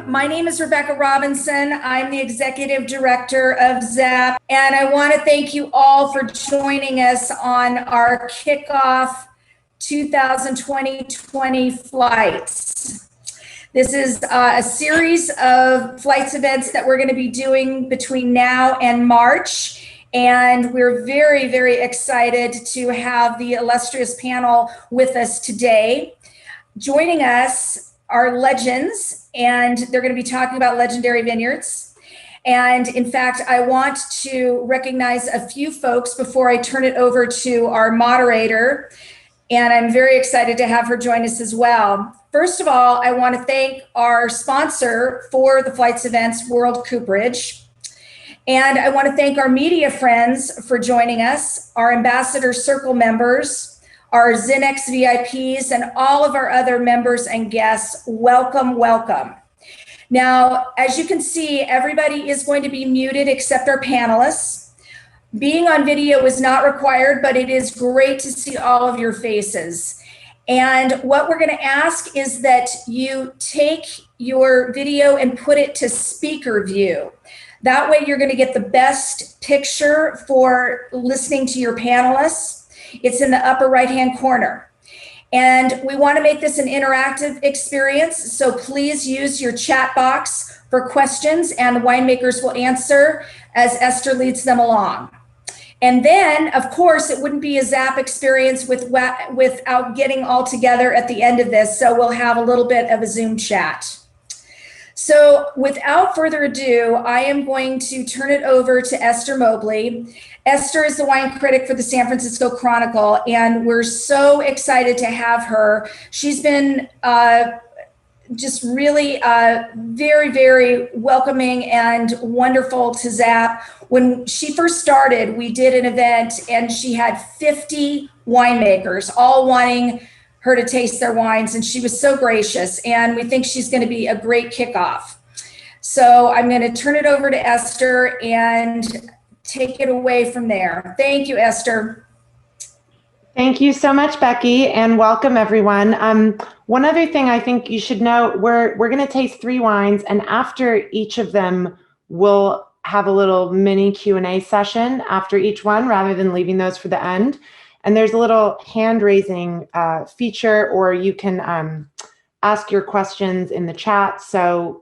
My name is Rebecca Robinson. I'm the Executive Director of ZAP, and I want to thank you all for joining us on our kickoff 2020 flights. This is a series of flights events that we're going to be doing between now and March, and we're very, very excited to have the illustrious panel with us today. Joining us are legends, and they're going to be talking about Legendary Vineyards. And in fact, I want to recognize a few folks before I turn it over to our moderator. And I'm very excited to have her join us as well. First of all, I want to thank our sponsor for the flights events, World Cooperage. And I want to thank our media friends for joining us, our Ambassador Circle members, our ZinEX VIPs, and all of our other members and guests. Welcome, welcome. Now, as you can see, everybody is going to be muted except our panelists. Being on video is not required, but it is great to see all of your faces. And what we're going to ask is that you take your video and put it to speaker view. That way you're going to get the best picture for listening to your panelists. It's in the upper right-hand corner. And we want to make this an interactive experience, so please use your chat box for questions, and the winemakers will answer as Esther leads them along. And then, of course, it wouldn't be a ZAP experience without getting all together at the end of this, so we'll have a little bit of a Zoom chat. So without further ado, I am going to turn it over to Esther Mobley. Esther is the wine critic for the San Francisco Chronicle, and we're so excited to have her. She's been just really very, very welcoming and wonderful to ZAP. When she first started, we did an event and she had 50 winemakers all wanting her to taste their wines, and she was so gracious, and we think she's going to be a great kickoff. So I'm going to turn it over to Esther and take it away from there. Thank you, Esther. Thank you so much, Becky, and welcome everyone. One other thing I think you should know, we're going to taste 3 wines, and after each of them, we'll have a little mini Q&A session after each one rather than leaving those for the end. And there's a little hand raising feature, or you can ask your questions in the chat. So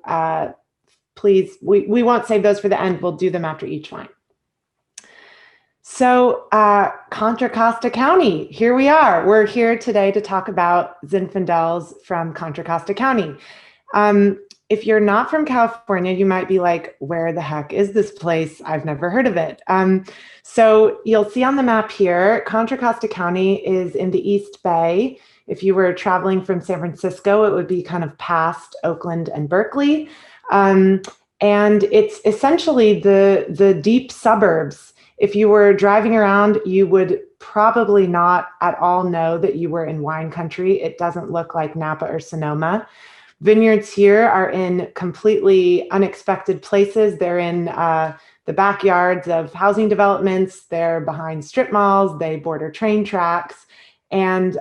please, we won't save those for the end. We'll do them after each wine. So Contra Costa County, here we are. We're here today to talk about Zinfandels from Contra Costa County. If you're not from California, you might be like, where the heck is this place? I've never heard of it. So you'll see on the map here, Contra Costa County is in the East Bay. If you were traveling from San Francisco, it would be kind of past Oakland and Berkeley. And it's essentially the deep suburbs. If you were driving around, you would probably not at all know that you were in wine country. It doesn't look like Napa or Sonoma. Vineyards here are in completely unexpected places. They're in the backyards of housing developments. They're behind strip malls. They border train tracks. And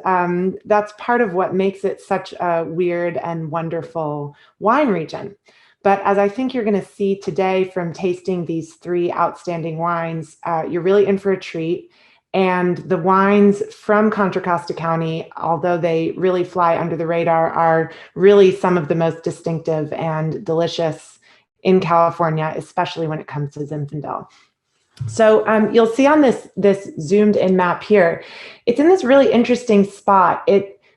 that's part of what makes it such a weird and wonderful wine region. But as I think you're going to see today from tasting these 3 outstanding wines, you're really in for a treat. And the wines from Contra Costa County, although they really fly under the radar, are really some of the most distinctive and delicious in California, especially when it comes to Zinfandel. So you'll see on this zoomed in map here, it's in this really interesting spot.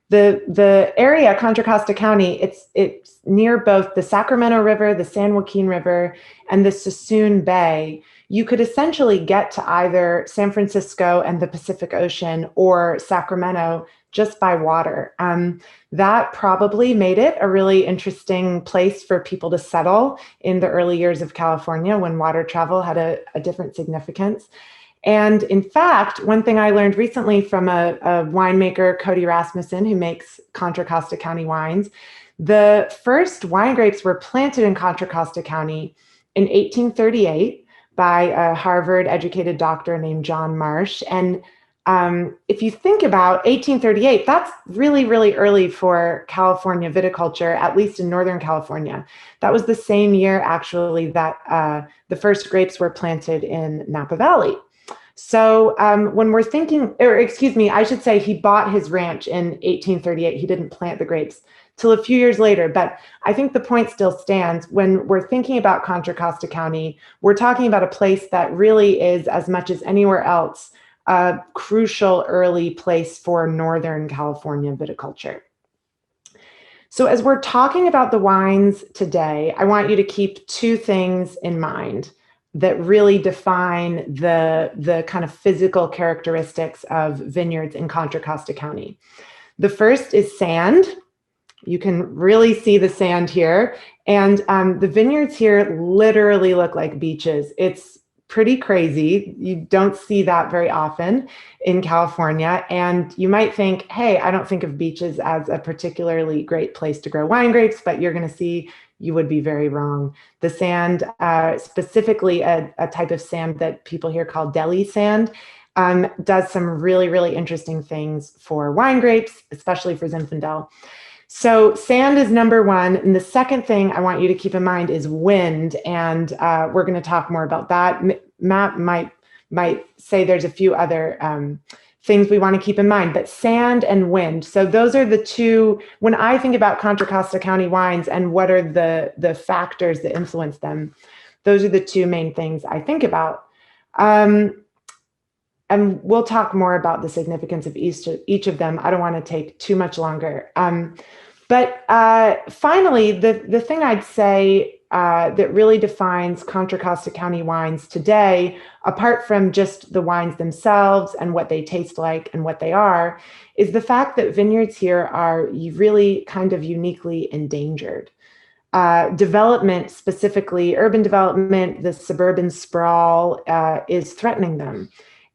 The area, Contra Costa County, it's near both the Sacramento River, the San Joaquin River, and the Sassoon Bay. You could essentially get to either San Francisco and the Pacific Ocean or Sacramento just by water. That probably made it a really interesting place for people to settle in the early years of California when water travel had a different significance. And in fact, one thing I learned recently from a winemaker, Cody Rasmussen, who makes Contra Costa County wines, the first wine grapes were planted in Contra Costa County in 1838 by a Harvard-educated doctor named John Marsh. And If you think about 1838, that's really, really early for California viticulture, at least in Northern California. That was the same year, actually, that the first grapes were planted in Napa Valley. So when we're thinking, or excuse me, I should say he bought his ranch in 1838. He didn't plant the grapes till a few years later, but I think the point still stands. When we're thinking about Contra Costa County, we're talking about a place that really is, as much as anywhere else, a crucial early place for Northern California viticulture. So as we're talking about the wines today, I want you to keep two things in mind that really define the kind of physical characteristics of vineyards in Contra Costa County. The first is sand. You can really see the sand here. And the vineyards here literally look like beaches. It's pretty crazy. You don't see that very often in California. And you might think, hey, I don't think of beaches as a particularly great place to grow wine grapes, but you're going to see you would be very wrong. The sand, specifically a type of sand that people here call deli sand, does some really, really interesting things for wine grapes, especially for Zinfandel. So sand is number one. And the second thing I want you to keep in mind is wind. And we're going to talk more about that. Matt might say there's a few other things we want to keep in mind, but sand and wind. So those are the two, when I think about Contra Costa County wines and what are the factors that influence them, those are the two main things I think about. And we'll talk more about the significance of each of them. I don't want to take too much longer. But finally, the thing I'd say that really defines Contra Costa County wines today, apart from just the wines themselves and what they taste like and what they are, is the fact that vineyards here are really kind of uniquely endangered. Development, specifically urban development, the suburban sprawl is threatening them.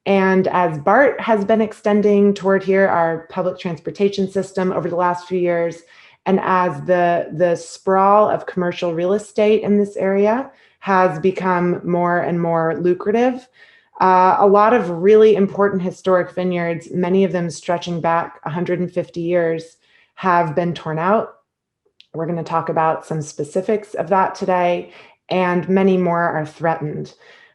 And as BART has been extending toward here, our public transportation system over the last few years, and as the sprawl of commercial real estate in this area has become more and more lucrative, a lot of really important historic vineyards, many of them stretching back 150 years, have been torn out. We're going to talk about some specifics of that today, and many more are threatened.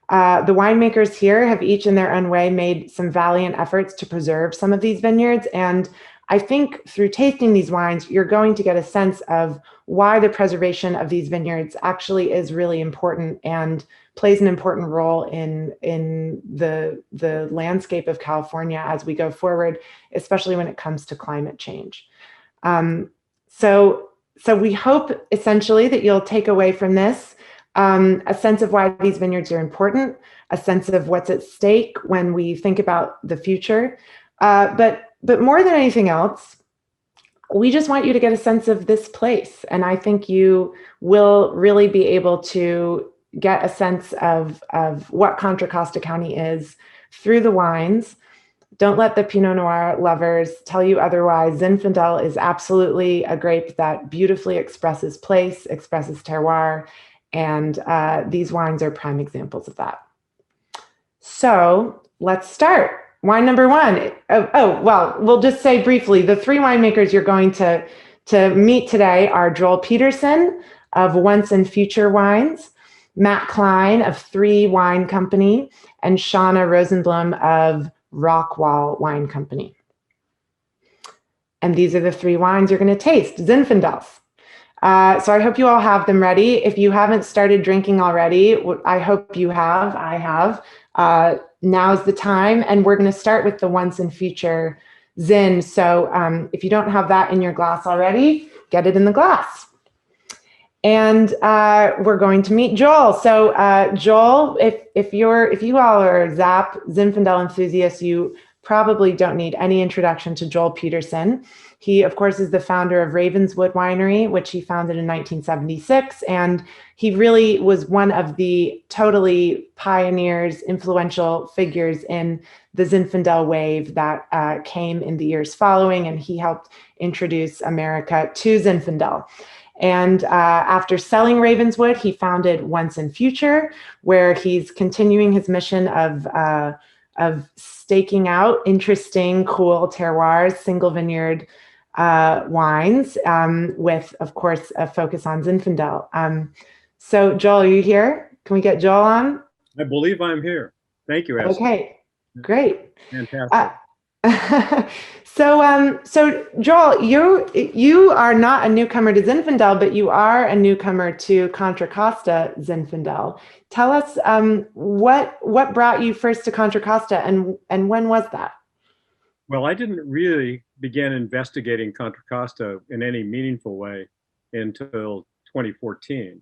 The winemakers here have each in their own way made some valiant efforts to preserve some of these vineyards. And I think through tasting these wines, you're going to get a sense of why the preservation of these vineyards actually is really important and plays an important role in the landscape of California as we go forward, especially when it comes to climate change. So we hope essentially that you'll take away from this a sense of why these vineyards are important, a sense of what's at stake when we think about the future. But more than anything else, we just want you to get a sense of this place. And I think you will really be able to get a sense of what Contra Costa County is through the wines. Don't let the Pinot Noir lovers tell you otherwise. Zinfandel is absolutely a grape that beautifully expresses place, expresses terroir, and these wines are prime examples of that. So let's start. Wine number one. Well, we'll just say briefly, the three winemakers you're going to meet today are Joel Peterson of Once and Future Wines, Matt Klein of 3 Wine Company, and Shauna Rosenblum of Rockwall Wine Company. And these are the 3 wines you're going to taste, Zinfandels. So I hope you all have them ready. If you haven't started drinking already, I hope you have. I have. Now's the time. And we're going to start with the Once and Future Zin. So if you don't have that in your glass already, get it in the glass. And we're going to meet Joel. So Joel, if you all are Zap Zinfandel enthusiasts, you probably don't need any introduction to Joel Peterson. He, of course, is the founder of Ravenswood Winery, which he founded in 1976. And he really was one of the totally pioneers, influential figures in the Zinfandel wave that came in the years following. And he helped introduce America to Zinfandel. And after selling Ravenswood, he founded Once and Future, where he's continuing his mission of staking out interesting, cool terroirs, single vineyard wines, with, of course, a focus on Zinfandel. So Joel, are you here? Can we get Joel on? I believe I'm here. Thank you, Esther. Okay, great. Fantastic. So Joel, you are not a newcomer to Zinfandel, but you are a newcomer to Contra Costa Zinfandel. Tell us what brought you first to Contra Costa, and when was that? Well, I didn't really begin investigating Contra Costa in any meaningful way until 2014,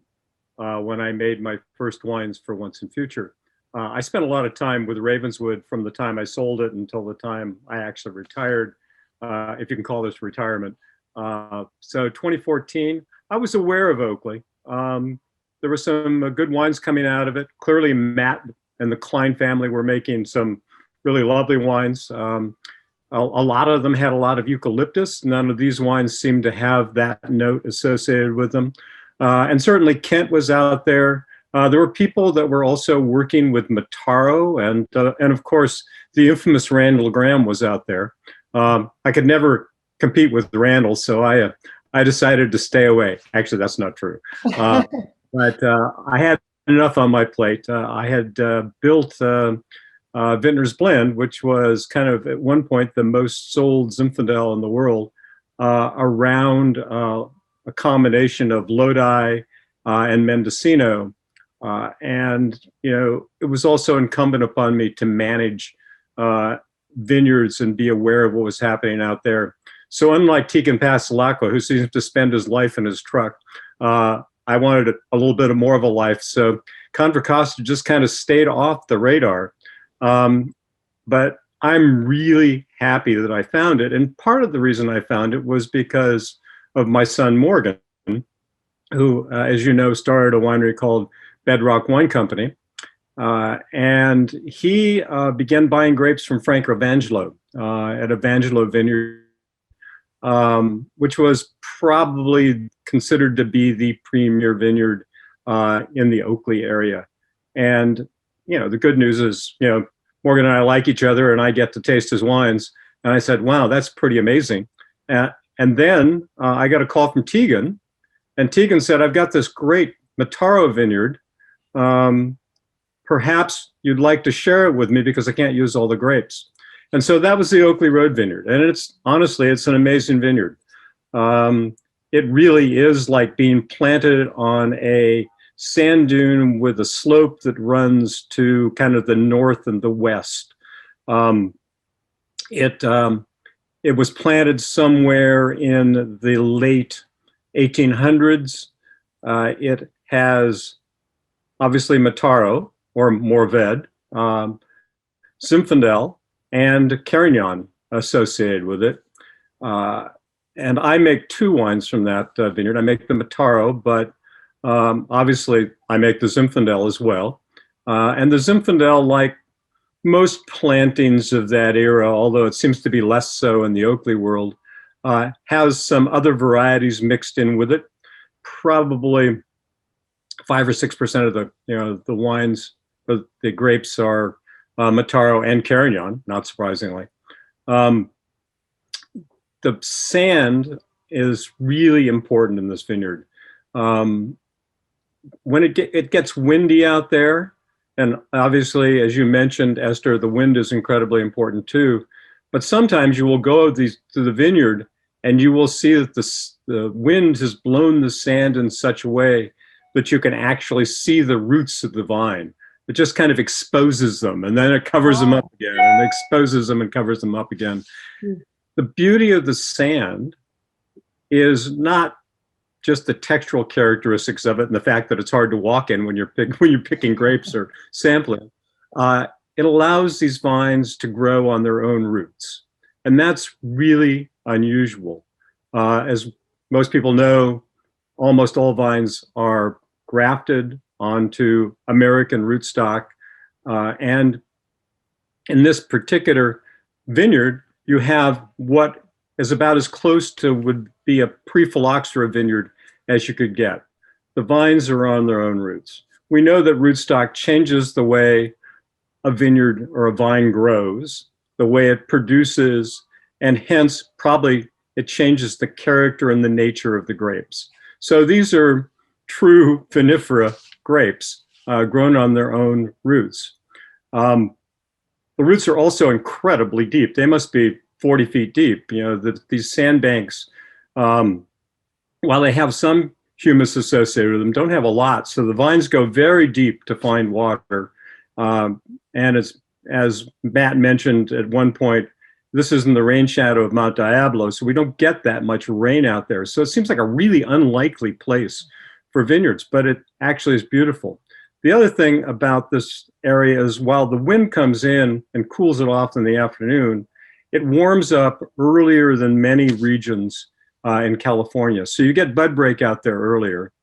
when I made my first wines for Once and Future. I spent a lot of time with Ravenswood from the time I sold it until the time I actually retired, if you can call this retirement. So 2014, I was aware of Oakley. There were some good wines coming out of it. Clearly, Matt and the Klein family were making some really lovely wines. A lot of them had a lot of eucalyptus. None of these wines seemed to have that note associated with them. And certainly Kent was out there. There were people that were also working with Mataro, and of course, the infamous Randall Graham was out there. I could never compete with Randall, so I decided to stay away. Actually, that's not true. But I had enough on my plate. I had built Vintner's Blend, which was kind of at one point the most sold Zinfandel in the world, around a combination of Lodi and Mendocino. And, you know, it was also incumbent upon me to manage vineyards and be aware of what was happening out there. So unlike Tegan Pastelacqua, who seems to spend his life in his truck, I wanted a little bit more of a life. So Contra Costa just kind of stayed off the radar. But I'm really happy that I found it. And part of the reason I found it was because of my son, Morgan, who, as you know, started a winery called Bedrock Wine Company. And he began buying grapes from Frank Evangelo at Evangelo Vineyard, which was probably considered to be the premier vineyard in the Oakley area. And, you know, the good news is, you know, Morgan and I like each other and I get to taste his wines. And I said, wow, that's pretty amazing. And then I got a call from Tegan, and Tegan said, I've got this great Mataro vineyard. Perhaps you'd like to share it with me because I can't use all the grapes. And so that was the Oakley Road Vineyard. And it's honestly, it's an amazing vineyard. It really is like being planted on a sand dune with a slope that runs to kind of the north and the west. It was planted somewhere in the late 1800s. It has obviously Mataro or Mourvèdre, Zinfandel, and Carignan associated with it. And I make two wines from that vineyard. I make the Mataro, but obviously I make the Zinfandel as well. And the Zinfandel, like most plantings of that era, although it seems to be less so in the Oakley world, has some other varieties mixed in with it. Probably 5 or 6% of the wines, the grapes are Mataro and Carignan, not surprisingly. The sand is really important in this vineyard. When it gets windy out there, and obviously, as you mentioned, Esther, the wind is incredibly important too. But sometimes you will go to the vineyard and you will see that the wind has blown the sand in such a way that you can actually see the roots of the vine. It just kind of exposes them, and then it covers them up again, and exposes them and covers them up again. The beauty of the sand is not just the textural characteristics of it and the fact that it's hard to walk in when you're picking grapes or sampling. It allows these vines to grow on their own roots, and that's really unusual. As most people know, almost all vines are grafted onto American rootstock, and in this particular vineyard, you have what is about as close to would be a pre-phylloxera vineyard as you could get. The vines are on their own roots. We know that rootstock changes the way a vineyard or a vine grows. the way it produces, and hence probably it changes the character and the nature of the grapes. So these are true vinifera grapes grown on their own roots. The roots are also incredibly deep. They must be 40 feet deep. You know, these sandbanks, while they have some humus associated with them, don't have a lot. So the vines go very deep to find water. And as Matt mentioned at one point, this is in the rain shadow of Mount Diablo, so we don't get that much rain out there. So it seems like a really unlikely place for vineyards, but it actually is beautiful. The other thing about this area is while the wind comes in and cools it off in the afternoon, it warms up earlier than many regions in California. So you get bud break out there earlier.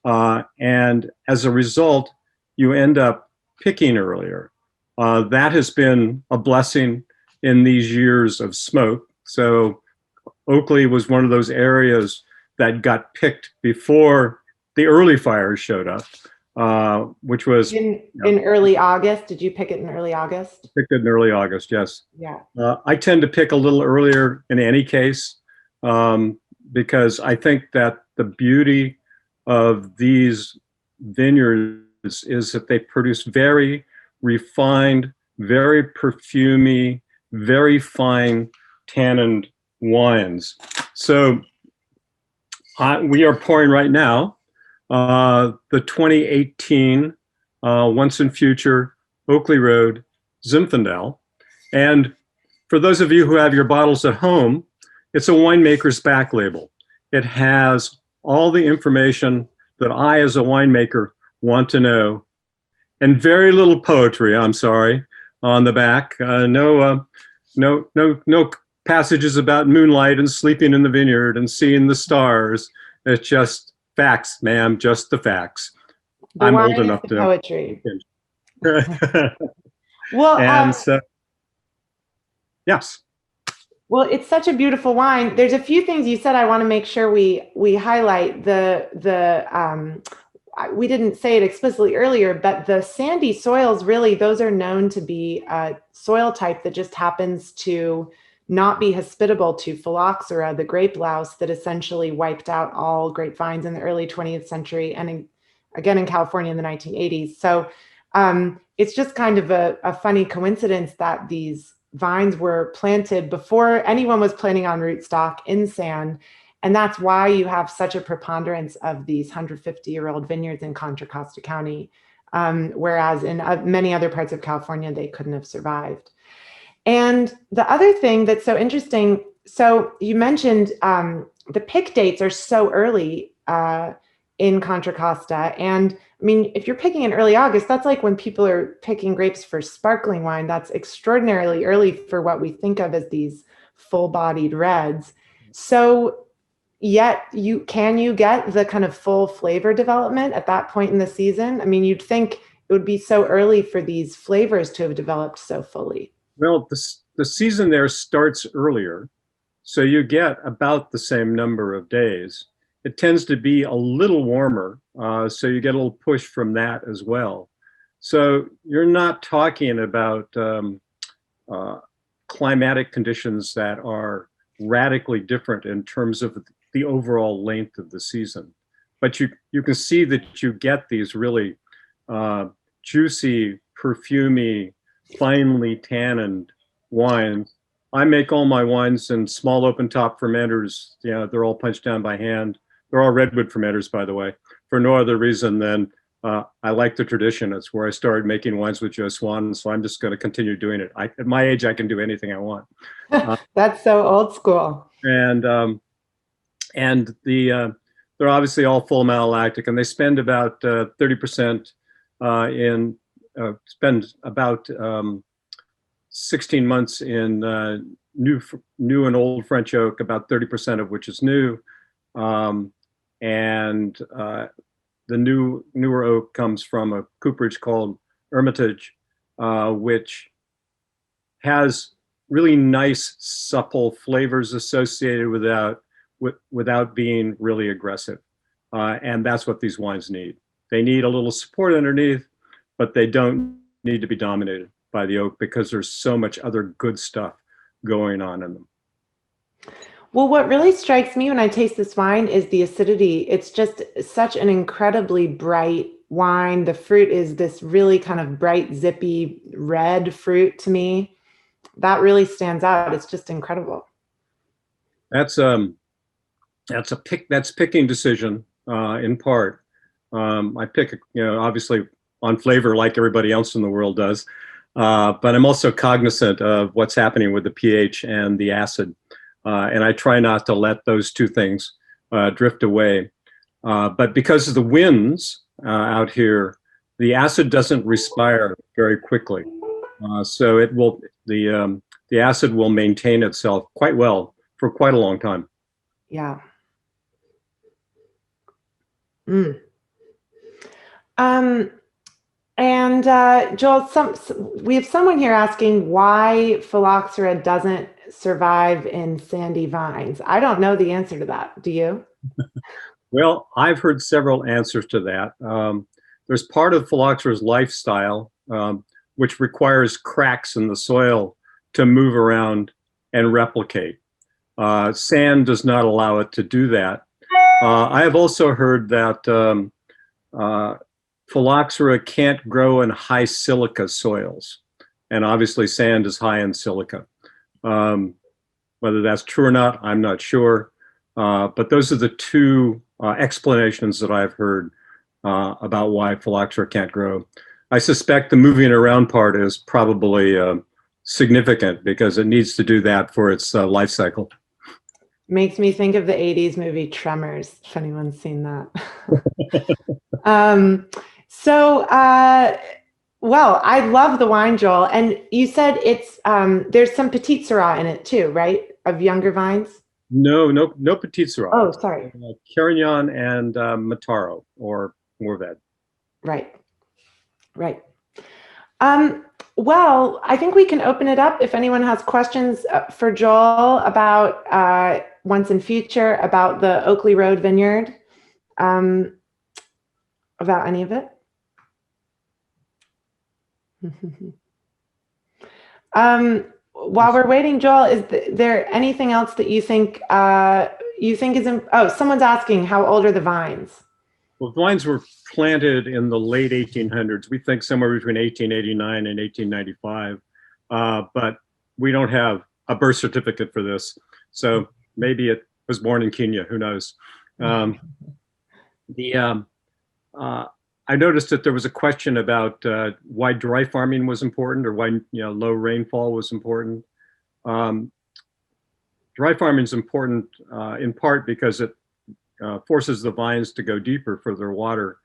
And as a result, you end up picking earlier. That has been a blessing in these years of smoke. So Oakley was one of those areas that got picked before the early fires showed up, which was in early August. Did you pick it in early August? Picked it in early August, yes. Yeah. I tend to pick a little earlier in any case, because I think that the beauty of these vineyards is that they produce very refined, very perfumey, very fine tannинed wines. So we are pouring right now the 2018 Once and Future Oakley Road Zinfandel. And for those of you who have your bottles at home, it's a winemaker's back label. It has all the information that I, as a winemaker, want to know, and very little poetry, I'm sorry, on the back. No passages about moonlight and sleeping in the vineyard and seeing the stars. It's just facts, ma'am, just the facts. I'm old enough to know poetry. Well, and so, yes. Well, it's such a beautiful wine. There's a few things you said I want to make sure we highlight. We didn't say it explicitly earlier, but the sandy soils, really, those are known to be a soil type that just happens to not be hospitable to phylloxera, the grape louse that essentially wiped out all grapevines in the early 20th century and again in California in the 1980s. So it's just kind of a funny coincidence that these vines were planted before anyone was planning on rootstock in sand. And that's why you have such a preponderance of these 150-year-old vineyards in Contra Costa County, whereas in many other parts of California, they couldn't have survived. And the other thing that's so interesting, so you mentioned the pick dates are so early in Contra Costa. And I mean, if you're picking in early August, that's like when people are picking grapes for sparkling wine. That's extraordinarily early for what we think of as these full-bodied reds. So yet can you get the kind of full flavor development at that point in the season? I mean, you'd think it would be so early for these flavors to have developed so fully. Well, the season there starts earlier, so you get about the same number of days. It tends to be a little warmer, so you get a little push from that as well. So you're not talking about climatic conditions that are radically different in terms of the overall length of the season. But you can see that you get these really juicy, perfumey, finely tanned wines. I make all my wines in small open top fermenters. You know, they're all punched down by hand. They're all redwood fermenters, by the way, for no other reason than I like the tradition. It's where I started making wines with Joe Swan, so I'm just going to continue doing it. At my age, I can do anything I want. That's so old school. And they're obviously all full malolactic, and they spend about 30% spend about 16 months in new and old French oak, about 30% of which is new. The newer oak comes from a cooperage called Hermitage, which has really nice, supple flavors associated without being really aggressive. And that's what these wines need. They need a little support underneath, but they don't need to be dominated. by the oak because there's so much other good stuff going on in them. Well, what really strikes me when I taste this wine is the acidity. It's just such an incredibly bright wine. The fruit is this really kind of bright, zippy red fruit to me. That really stands out. It's just incredible. That's picking decision in part. I pick, obviously on flavor like everybody else in the world does, but I'm also cognizant of what's happening with the pH and the acid. And I try not to let those two things drift away. But because of the winds out here, the acid doesn't respire very quickly. So it will, the acid will maintain itself quite well for quite a long time. Yeah. Joel, we have someone here asking why phylloxera doesn't survive in sandy vines. I don't know the answer to that. Do you? Well, I've heard several answers to that. There's part of phylloxera's lifestyle, which requires cracks in the soil to move around and replicate. Sand does not allow it to do that. I have also heard that phylloxera can't grow in high silica soils. And obviously sand is high in silica. Whether that's true or not, I'm not sure. But those are the two explanations that I've heard about why phylloxera can't grow. I suspect the moving around part is probably significant because it needs to do that for its life cycle. Makes me think of the 80s movie Tremors, if anyone's seen that. Well, I love the wine, Joel. And you said it's there's some Petit Syrah in it too, right? Of younger vines? No Petit Syrah. Oh, sorry. Carignan and Mataro or Mourvèdre. Right. Well, I think we can open it up if anyone has questions for Joel about Once and Future, about the Oakley Road Vineyard, about any of it. While we're waiting, Joel, is there anything else that you think is oh, someone's asking how old are the vines? Well, vines were planted in the late 1800s. We think somewhere between 1889 and 1895, but we don't have a birth certificate for this. So maybe it was born in Kenya, who knows? I noticed that there was a question about why dry farming was important or why low rainfall was important. Dry farming is important in part because it forces the vines to go deeper for their water,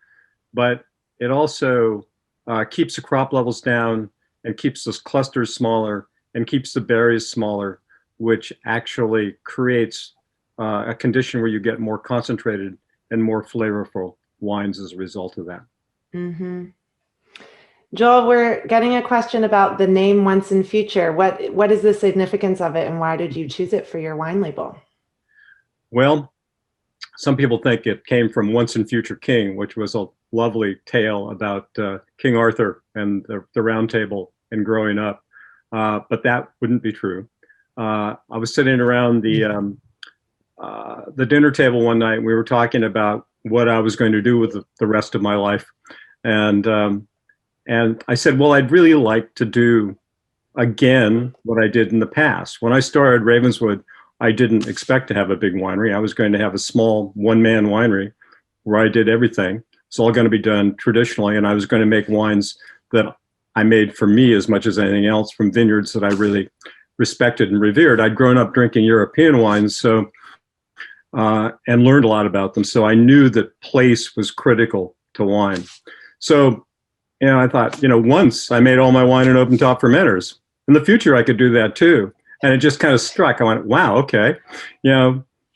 but it also keeps the crop levels down and keeps those clusters smaller and keeps the berries smaller, which actually creates a condition where you get more concentrated and more flavorful wines as a result of that. Mm-hmm. Joel, we're getting a question about the name Once and Future. What is the significance of it and why did you choose it for your wine label? Well, some people think it came from Once and Future King, which was a lovely tale about King Arthur and the Round Table and growing up, but that wouldn't be true. I was sitting around the dinner table one night and we were talking about what I was going to do with the rest of my life. And I said, well, I'd really like to do again what I did in the past. When I started Ravenswood, I didn't expect to have a big winery. I was going to have a small one-man winery where I did everything. It's all going to be done traditionally. And I was going to make wines that I made for me as much as anything else from vineyards that I really respected and revered. I'd grown up drinking European wines, so and learned a lot about them. So I knew that place was critical to wine. So, I thought, once I made all my wine in open top fermenters. In the future, I could do that too. And it just kind of struck. I went, wow, okay.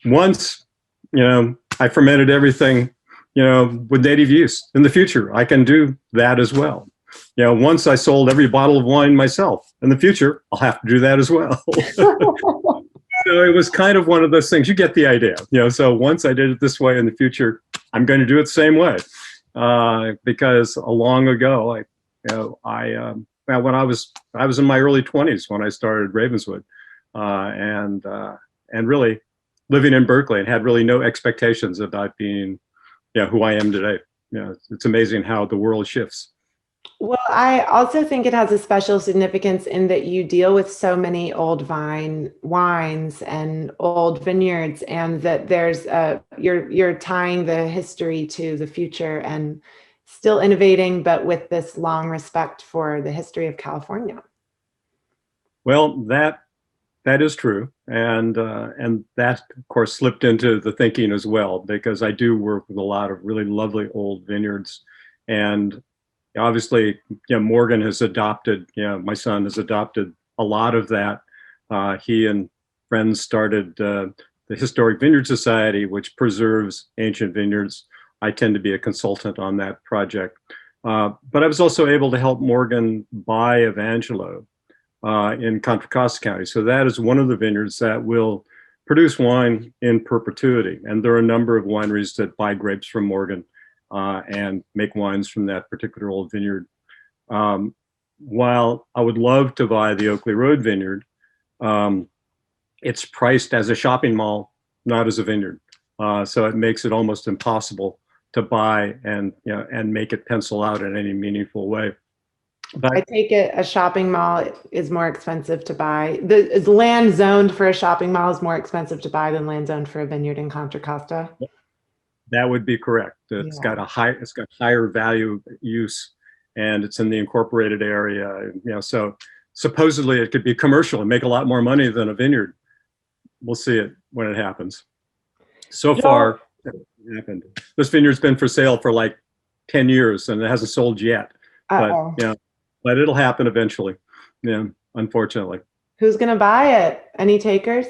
Once, I fermented everything, with native yeast. In the future, I can do that as well. Once I sold every bottle of wine myself. In the future, I'll have to do that as well. So it was kind of one of those things. You get the idea. So once I did it this way, in the future, I'm going to do it the same way. Because long ago, I well, when I was in my early 20s when I started Ravenswood, and really living in Berkeley, and had really no expectations about being, who I am today. It's amazing how the world shifts. Well, I also think it has a special significance in that you deal with so many old wines and old vineyards, and that there's you're tying the history to the future and still innovating, but with this long respect for the history of California. Well, that is true, and that of course slipped into the thinking as well, because I do work with a lot of really lovely old vineyards, and obviously, Morgan has adopted, my son has adopted a lot of that. He and friends started the Historic Vineyard Society, which preserves ancient vineyards. I tend to be a consultant on that project. But I was also able to help Morgan buy Evangelo in Contra Costa County. So that is one of the vineyards that will produce wine in perpetuity. And there are a number of wineries that buy grapes from Morgan and make wines from that particular old vineyard. While I would love to buy the Oakley Road vineyard, it's priced as a shopping mall, not as a vineyard. So it makes it almost impossible to buy and make it pencil out in any meaningful way. But I take it a shopping mall is more expensive to buy. The land zoned for a shopping mall is more expensive to buy than land zoned for a vineyard in Contra Costa. That would be correct. It's got higher value use, and it's in the incorporated area. So supposedly it could be commercial and make a lot more money than a vineyard. We'll see it when it happens. So far, it hasn't happened. This vineyard's been for sale for like 10 years and it hasn't sold yet. But it'll happen eventually. Unfortunately. Who's gonna buy it? Any takers?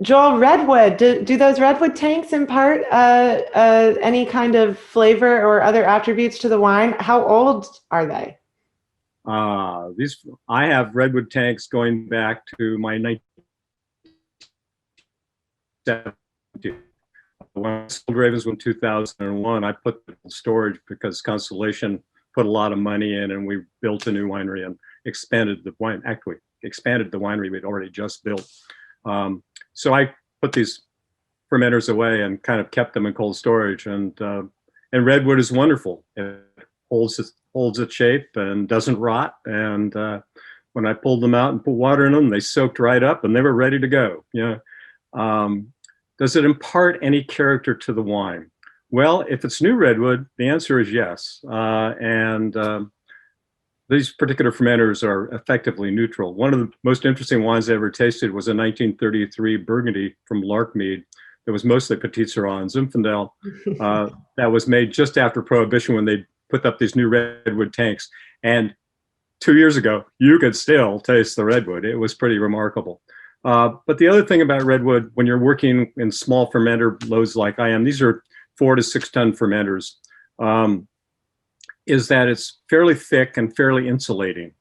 Joel, redwood, do those redwood tanks impart any kind of flavor or other attributes to the wine? How old are they? I have redwood tanks going back to my 1970. When I sold Ravenswood in 2001, I put it in storage because Constellation put a lot of money in, and we built a new winery and expanded the winery we'd already just built. So I put these fermenters away and kind of kept them in cold storage. And redwood is wonderful. It holds its shape and doesn't rot. And when I pulled them out and put water in them, they soaked right up and they were ready to go. Does it impart any character to the wine? Well, if it's new redwood, the answer is yes. These particular fermenters are effectively neutral. One of the most interesting wines I ever tasted was a 1933 Burgundy from Larkmead that was mostly Petit Syrah and Zinfandel. That was made just after Prohibition when they put up these new redwood tanks. And 2 years ago, you could still taste the redwood. It was pretty remarkable. But the other thing about redwood, when you're working in small fermenter loads like I am, these are 4 to 6 ton fermenters, is that it's fairly thick and fairly insulating.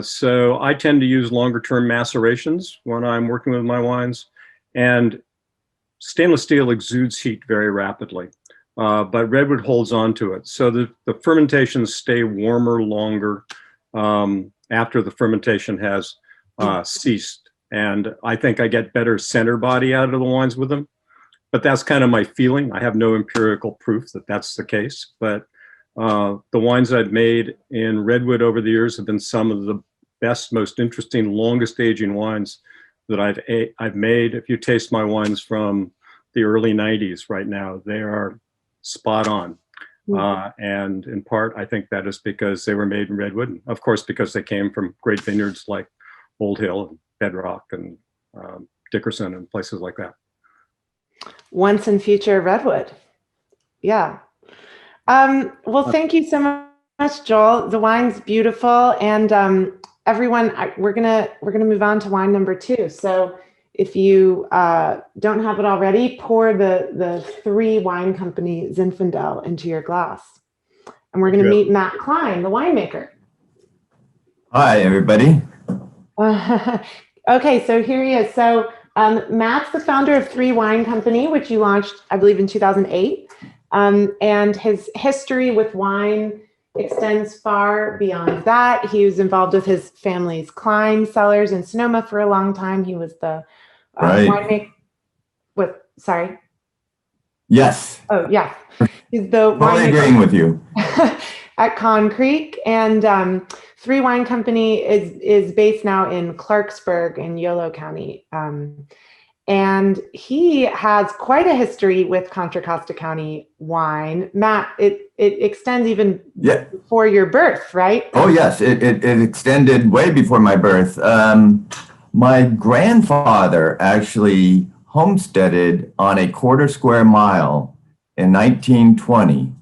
So I tend to use longer term macerations when I'm working with my wines, and stainless steel exudes heat very rapidly, but redwood holds on to it. So the fermentations stay warmer longer after the fermentation has ceased. And I think I get better center body out of the wines with them, but that's kind of my feeling. I have no empirical proof that that's the case, but the wines I've made in redwood over the years have been some of the best, most interesting, longest aging wines that I've made. If you taste my wines from the early 90s right now, they are spot on. And in part, I think that is because they were made in redwood. And of course, because they came from great vineyards like Old Hill and Bedrock and Dickerson and places like that. Once and future redwood. Yeah. Well, thank you so much, Joel. The wine's beautiful, and everyone, we're gonna move on to wine number 2. So if you don't have it already, pour the 3 wine company Zinfandel into your glass, and we're gonna meet Matt Klein, the winemaker. Hi, everybody. Okay, so here he is. So Matt's the founder of 3 Wine Company, which you launched, I believe, in 2008. And his history with wine extends far beyond that. He was involved with his family's Klein cellars in Sonoma for a long time. He was the Right. winemaker. Sorry. Yes. Oh, yeah. He's the Totally agreeing with you. at Con Creek, and 3 Wine Company is based now in Clarksburg in Yolo County. And he has quite a history with Contra Costa County wine. Matt, it extends even before your birth, right? Oh, yes. It extended way before my birth. My grandfather actually homesteaded on a 1/4 square mile in 1920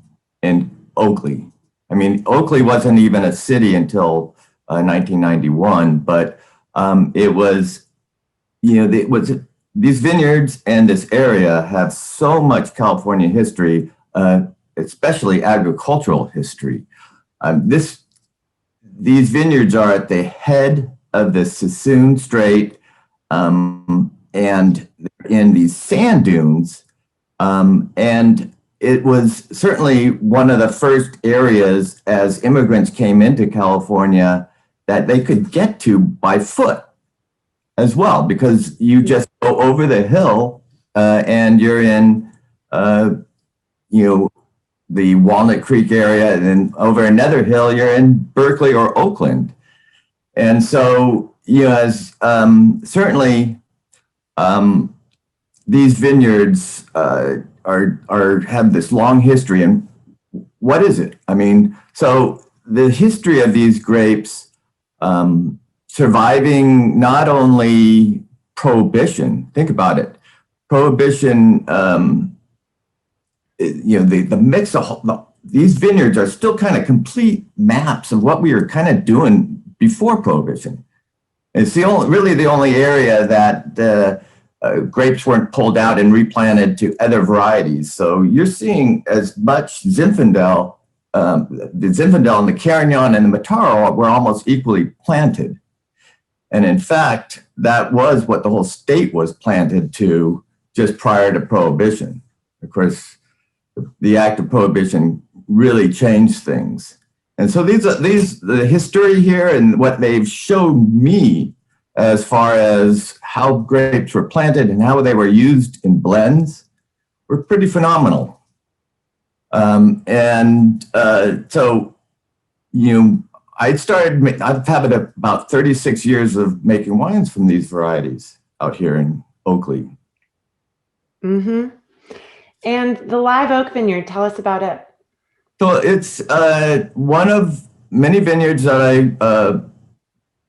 in Oakley. I mean, Oakley wasn't even a city until 1991, but it was, these vineyards and this area have so much California history, especially agricultural history. These vineyards are at the head of the Sassoon Strait, and they're in these sand dunes. And it was certainly one of the first areas as immigrants came into California that they could get to by foot as well, because you just go over the hill and you're in, the Walnut Creek area, and then over another hill, you're in Berkeley or Oakland. And so, as certainly these vineyards have this long history. And what is it? I mean, so the history of these grapes surviving not only Prohibition, think about it, Prohibition, the mix of these vineyards are still kind of complete maps of what we were kind of doing before Prohibition. It's the only area that grapes weren't pulled out and replanted to other varieties. So you're seeing as much Zinfandel, the Zinfandel and the Carignan and the Mataro were almost equally planted. And in fact, that was what the whole state was planted to just prior to Prohibition. Of course, the act of Prohibition really changed things. And so the history here and what they've shown me as far as how grapes were planted and how they were used in blends were pretty phenomenal. I've had about 36 years of making wines from these varieties out here in Oakley. Mm-hmm. And the Live Oak Vineyard, tell us about it. So it's one of many vineyards that I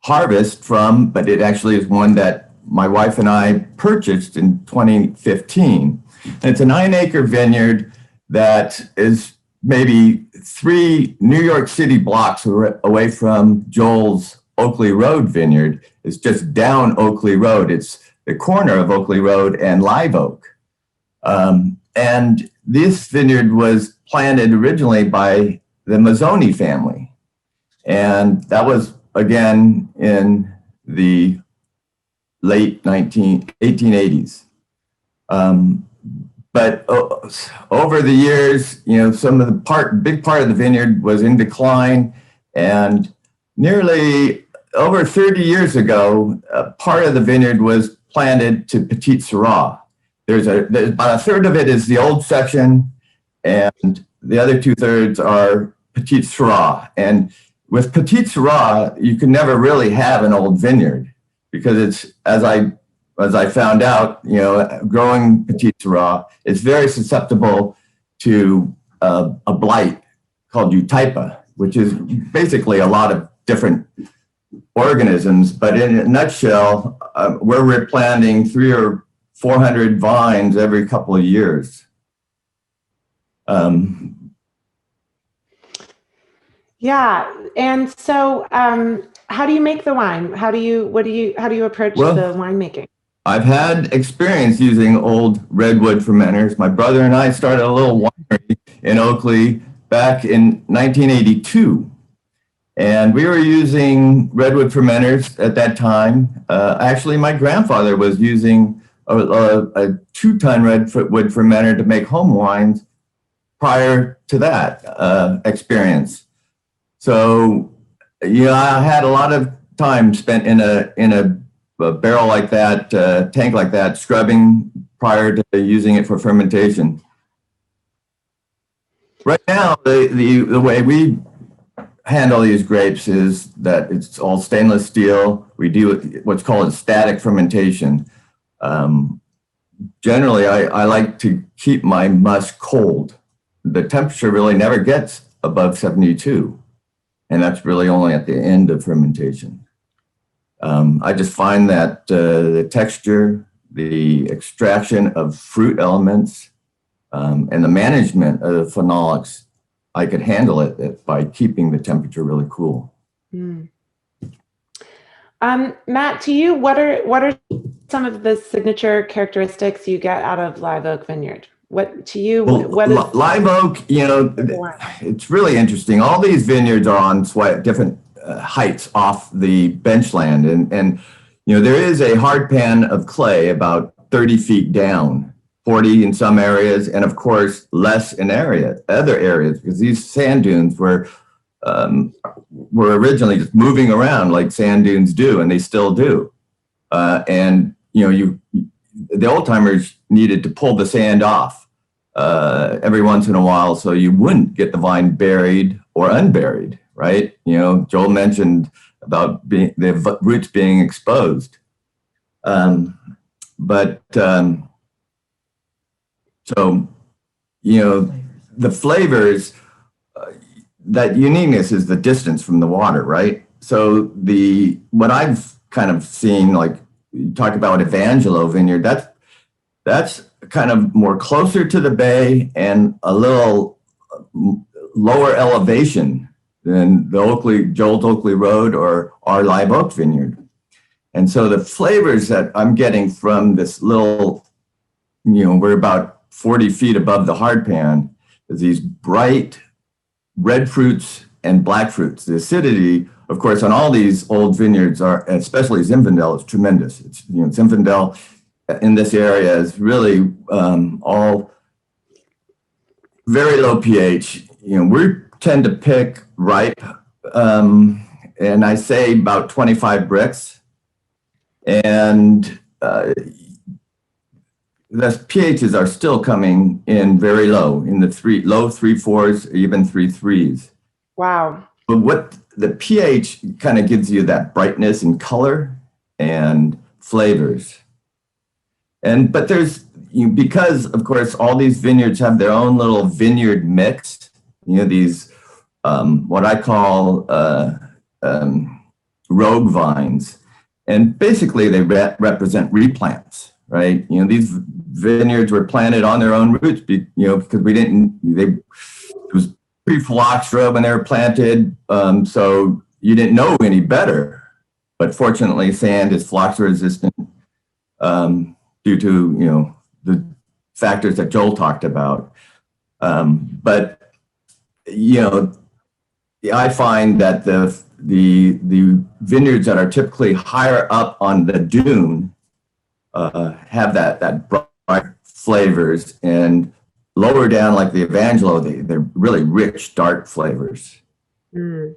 harvest from, but it actually is one that my wife and I purchased in 2015. And it's a 9-acre vineyard that is maybe 3 New York City blocks away from Joel's Oakley Road vineyard. It's just down Oakley Road. It's the corner of Oakley Road and Live Oak. And this vineyard was planted originally by the Mazzoni family. And that was, again, in the late 1880s. But over the years, some of the big part of the vineyard was in decline. And nearly over 30 years ago, part of the vineyard was planted to Petit Syrah. There's about a third of it is the old section, and the other 2/3 are Petit Syrah. And with Petit Syrah, you can never really have an old vineyard because it's, as I found out, growing Petit Syrah, it's very susceptible to a blight called Eutypa, which is basically a lot of different organisms. But in a nutshell, we're replanting 300 or 400 vines every couple of years. Yeah, and so how do you make the wine? How do you approach the winemaking? I've had experience using old redwood fermenters. My brother and I started a little winery in Oakley back in 1982. And we were using redwood fermenters at that time. Actually, my grandfather was using a 2-ton redwood fermenter to make home wines prior to that experience. So, I had a lot of time spent in a barrel like that, tank like that, scrubbing prior to using it for fermentation. Right now, the way we handle these grapes is that it's all stainless steel. We do what's called a static fermentation. Generally, I like to keep my must cold. The temperature really never gets above 72, and that's really only at the end of fermentation. I just find that the texture, the extraction of fruit elements, and the management of the phenolics, I could handle it by keeping the temperature really cool. Mm. Matt, to you, what are some of the signature characteristics you get out of Live Oak Vineyard? What to you? Well, what is Live Oak? It's really interesting. All these vineyards are on different heights off the benchland, and there is a hard pan of clay about 30 feet down, 40 in some areas, and of course less in other areas, because these sand dunes were originally just moving around like sand dunes do, and they still do. And the old timers needed to pull the sand off every once in a while, so you wouldn't get the vine buried or unburied, right? Joel mentioned about the roots being exposed. So, the flavors, that uniqueness is the distance from the water, right? So what I've kind of seen, like you talk about Evangelo Vineyard, that's kind of more closer to the bay and a little lower elevation than the Joel's Oakley Road or our Live Oak Vineyard. And so the flavors that I'm getting from this little, we're about 40 feet above the hard pan, is these bright red fruits and black fruits. The acidity, of course, on all these old vineyards especially Zinfandel, is tremendous. It's, Zinfandel in this area is really all very low pH. We tend to pick ripe, and I say about 25 bricks. And the pHs are still coming in very low, in the low 3.4s, even 3.3s. Wow. But what the pH kind of gives you that brightness and color and flavors. But there's, because of course all these vineyards have their own little vineyard mix, these what I call rogue vines. And basically they represent replants, right? These vineyards were planted on their own roots, because it was pre-phylloxera when they were planted. So you didn't know any better, but fortunately sand is phylloxera resistant due to, the factors that Joel talked about. But I find that the vineyards that are typically higher up on the dune have that bright flavors, and lower down like the Evangelo, they're really rich, dark flavors. Mm.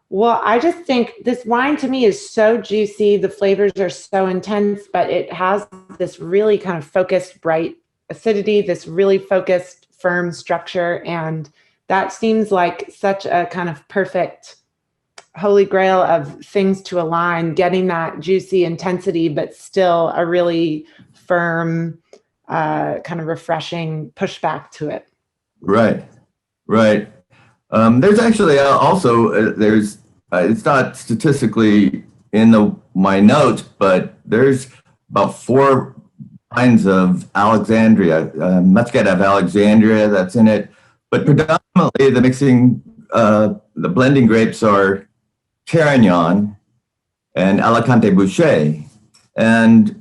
Well, I just think this wine to me is so juicy. The flavors are so intense, but it has this really kind of focused, bright acidity, this really focused, firm structure. And that seems like such a kind of perfect holy grail of things to align, getting that juicy intensity, but still a really firm, kind of refreshing pushback to it. Right. There's actually also, it's not statistically in my notes, but there's about 4 kinds of Alexandria, Muscat of Alexandria that's in it. But predominantly the mixing, the blending grapes are Carignan and Alicante Bouschet. And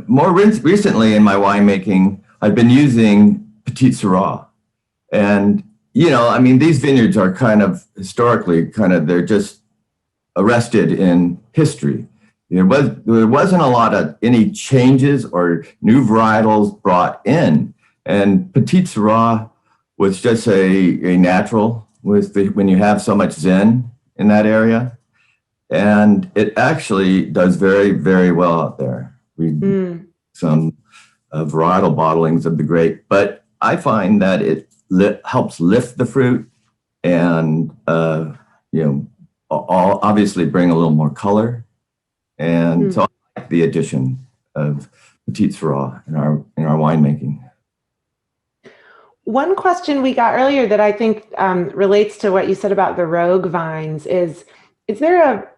more recently in my winemaking, I've been using Petit Syrah. And, these vineyards are kind of historically they're just arrested in history. There wasn't a lot of any changes or new varietals brought in. And Petit Syrah was just a natural when you have so much Zin in that area. And it actually does very, very well out there. We some varietal bottlings of the grape, but I find that it helps lift the fruit and, obviously bring a little more color. And so I like the addition of Petit Syrah in our winemaking. One question we got earlier that I think relates to what you said about the rogue vines is there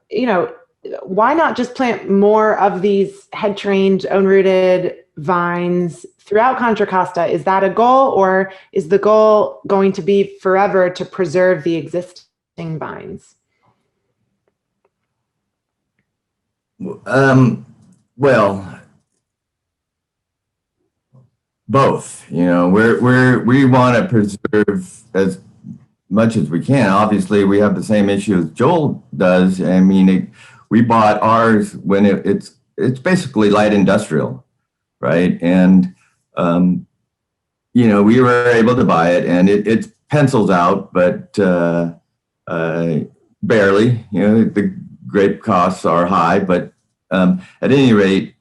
why not just plant more of these head-trained, own-rooted vines throughout Contra Costa? Is that a goal, or is the goal going to be forever to preserve the existing vines? Well, both. We want to preserve as much as we can. Obviously, we have the same issue as Joel does. I mean, we bought ours when it's basically light industrial, right? And we were able to buy it, and it pencils out, but barely. The grape costs are high, but at any rate,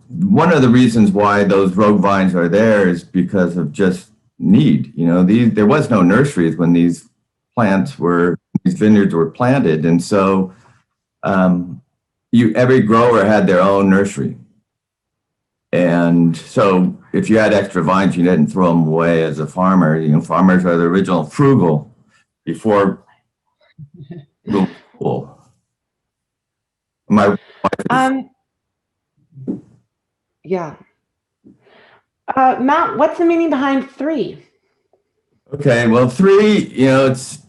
one of the reasons why those rogue vines are there is because of just need. There was no nurseries when these vineyards were planted, and so every grower had their own nursery. And so if you had extra vines, you didn't throw them away as a farmer. Farmers are the original frugal before cool. Yeah. Matt, what's the meaning behind 3? Okay, well, 3, it's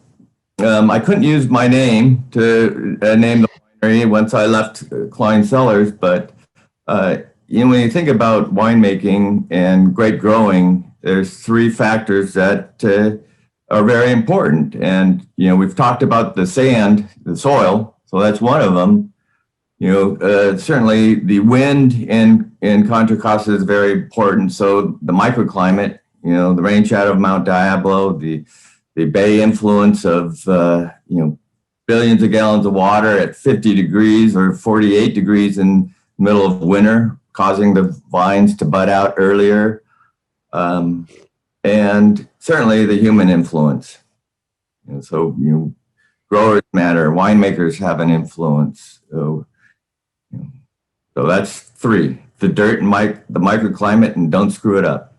I couldn't use my name to name the winery once I left Klein Cellars, but when you think about winemaking and grape growing, there's 3 factors that are very important. And we've talked about the sand, the soil, so that's one of them. Certainly the wind in Contra Costa is very important. So the microclimate, the rain shadow of Mount Diablo, the bay influence of, billions of gallons of water at 50 degrees or 48 degrees in the middle of winter, causing the vines to bud out earlier. And certainly the human influence. So, growers matter, winemakers have an influence. So that's 3, the dirt and the microclimate, and don't screw it up.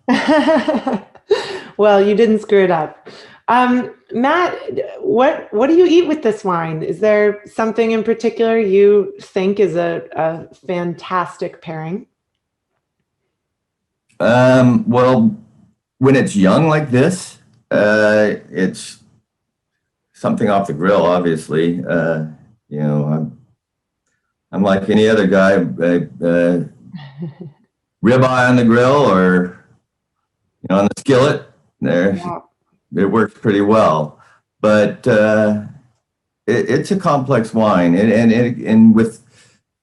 Well, you didn't screw it up. Matt, what do you eat with this wine? Is there something in particular you think is a fantastic pairing? Well, when it's young like this, it's something off the grill, obviously. I'm like any other guy, ribeye on the grill or on the skillet. It works pretty well. But it's a complex wine, and with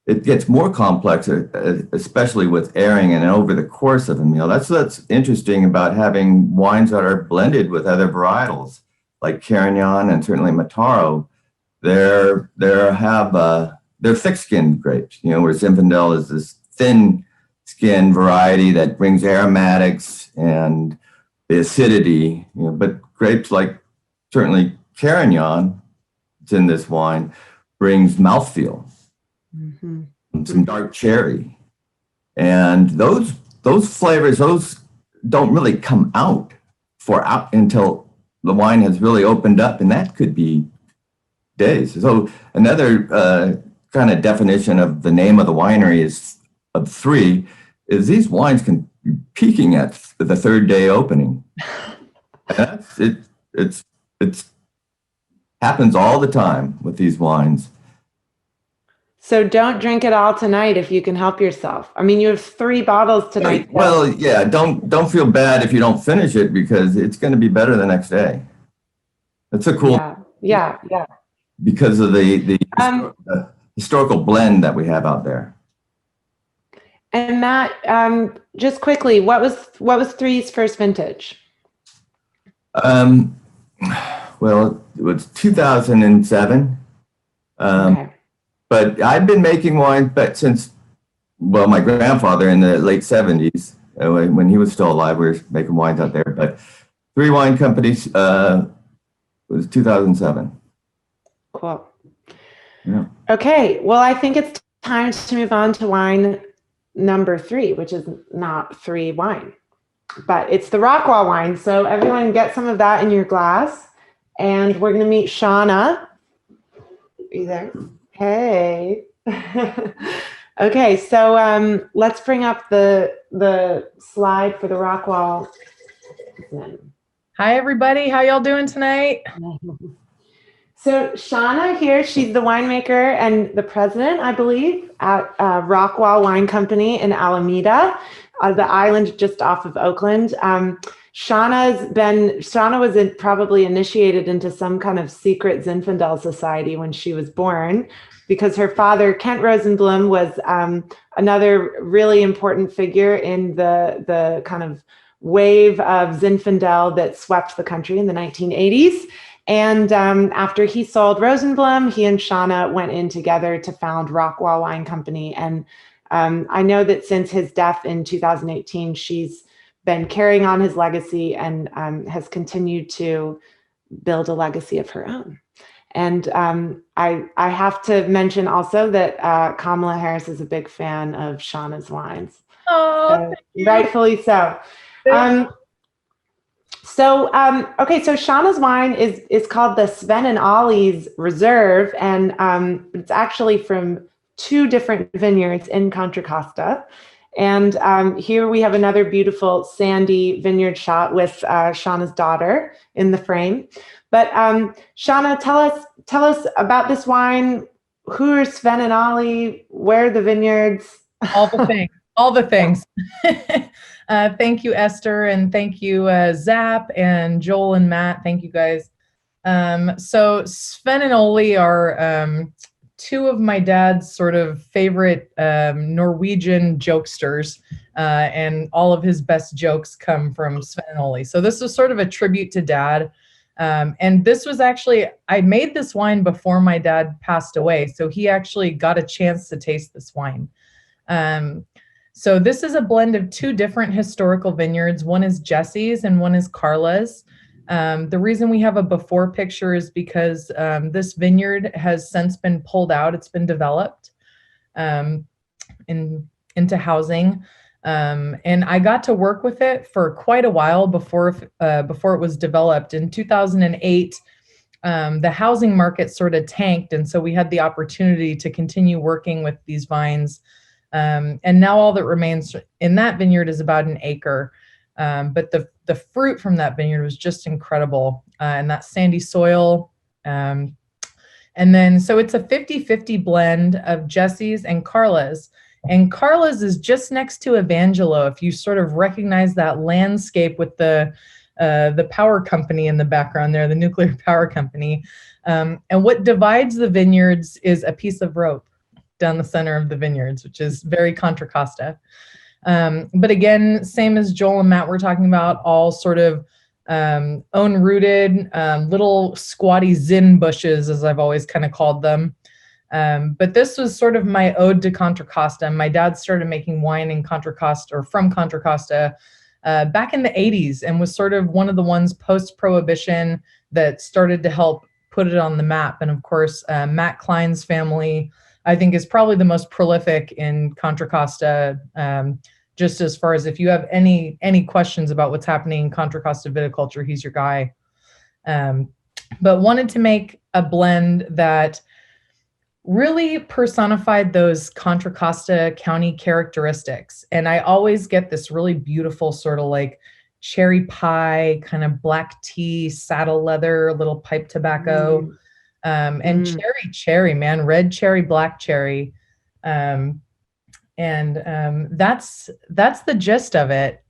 it gets more complex, especially with airing and over the course of a meal. That's what's interesting about having wines that are blended with other varietals like Carignan and certainly Mataro. They're thick-skinned grapes, where Zinfandel is this thin-skinned variety that brings aromatics and the acidity. But grapes like certainly Carignan, it's in this wine, brings mouthfeel, and some dark cherry, and those flavors, those don't really come out until the wine has really opened up, and that could be days. So another kind of definition of the name of the winery is of 3 is these wines can be peaking at the 3rd day opening. And it's happens all the time with these wines. So don't drink it all tonight if you can help yourself. I mean, you have 3 bottles tonight. Right. Well, yeah, don't feel bad if you don't finish it, because it's going to be better the next day. That's a cool. Yeah. Because of the historical blend that we have out there. And Matt, just quickly, what was 3's first vintage? Well, it was 2007. Okay. But I've been making wine, since, well, my grandfather in the late 70s, when he was still alive, we were making wines out there. But 3 wine companies was 2007. Cool. Yeah. Okay. Well, I think it's time to move on to wine number 3, which is not 3 wine, but it's the Rockwall wine. So everyone get some of that in your glass. And we're going to meet Shauna. Are you there? Hey. Okay, so let's bring up the slide for the Rockwall. Hi, everybody. How y'all doing tonight? So Shauna here, she's the winemaker and the president, I believe, at Rockwall Wine Company in Alameda, the island just off of Oakland. Shauna was probably initiated into some kind of secret Zinfandel society when she was born, because her father, Kent Rosenblum, was another really important figure in the kind of wave of Zinfandel that swept the country in the 1980s. And after he sold Rosenblum, he and Shauna went in together to found Rockwall Wine Company. And I know that since his death in 2018, she's been carrying on his legacy and has continued to build a legacy of her own. And I have to mention also that Kamala Harris is a big fan of Shauna's wines. Oh, so, rightfully so. Okay, so Shauna's wine is called the Sven and Ollie's Reserve, and it's actually from 2 different vineyards in Contra Costa. And here we have another beautiful sandy vineyard shot with Shauna's daughter in the frame. But Shauna, tell us about this wine. Who are Sven and Ollie? Where are the vineyards? all the things. All the things. Thank you, Esther, and thank you, Zap and Joel and Matt. Thank you, guys. So Sven and Ollie are 2 of my dad's sort of favorite Norwegian jokesters, and all of his best jokes come from Sven and Ollie. So this was sort of a tribute to Dad. And this was actually, I made this wine before my dad passed away, so he actually got a chance to taste this wine. So this is a blend of 2 different historical vineyards. One is Jesse's and one is Carla's. The reason we have a before picture is because this vineyard has since been pulled out. It's been developed into housing. And I got to work with it for quite a while before it was developed. In 2008, the housing market sort of tanked. And so we had the opportunity to continue working with these vines. And now all that remains in that vineyard is about an acre. But the fruit from that vineyard was just incredible. And that sandy soil. And then, so it's a 50-50 blend of Jesse's and Carla's. And Carla's is just next to Evangelo, if you sort of recognize that landscape with the power company in the background there, the nuclear power company. And what divides the vineyards is a piece of rope down the center of the vineyards, which is very Contra Costa. But again, same as Joel and Matt were talking about, all sort of own-rooted, little squatty Zin bushes, as I've always kind of called them. But this was sort of my ode to Contra Costa. My dad started making wine in Contra Costa, or from Contra Costa, back in the 80s, and was sort of one of the ones post-Prohibition that started to help put it on the map. And of course, Matt Klein's family, I think, is probably the most prolific in Contra Costa, just as far as if you have any questions about what's happening in Contra Costa viticulture, he's your guy. But wanted to make a blend that really personified those Contra Costa County characteristics. And I always get this really beautiful sort of like cherry pie, kind of black tea, saddle leather, little pipe tobacco, and cherry, man, red cherry, black cherry. That's the gist of it.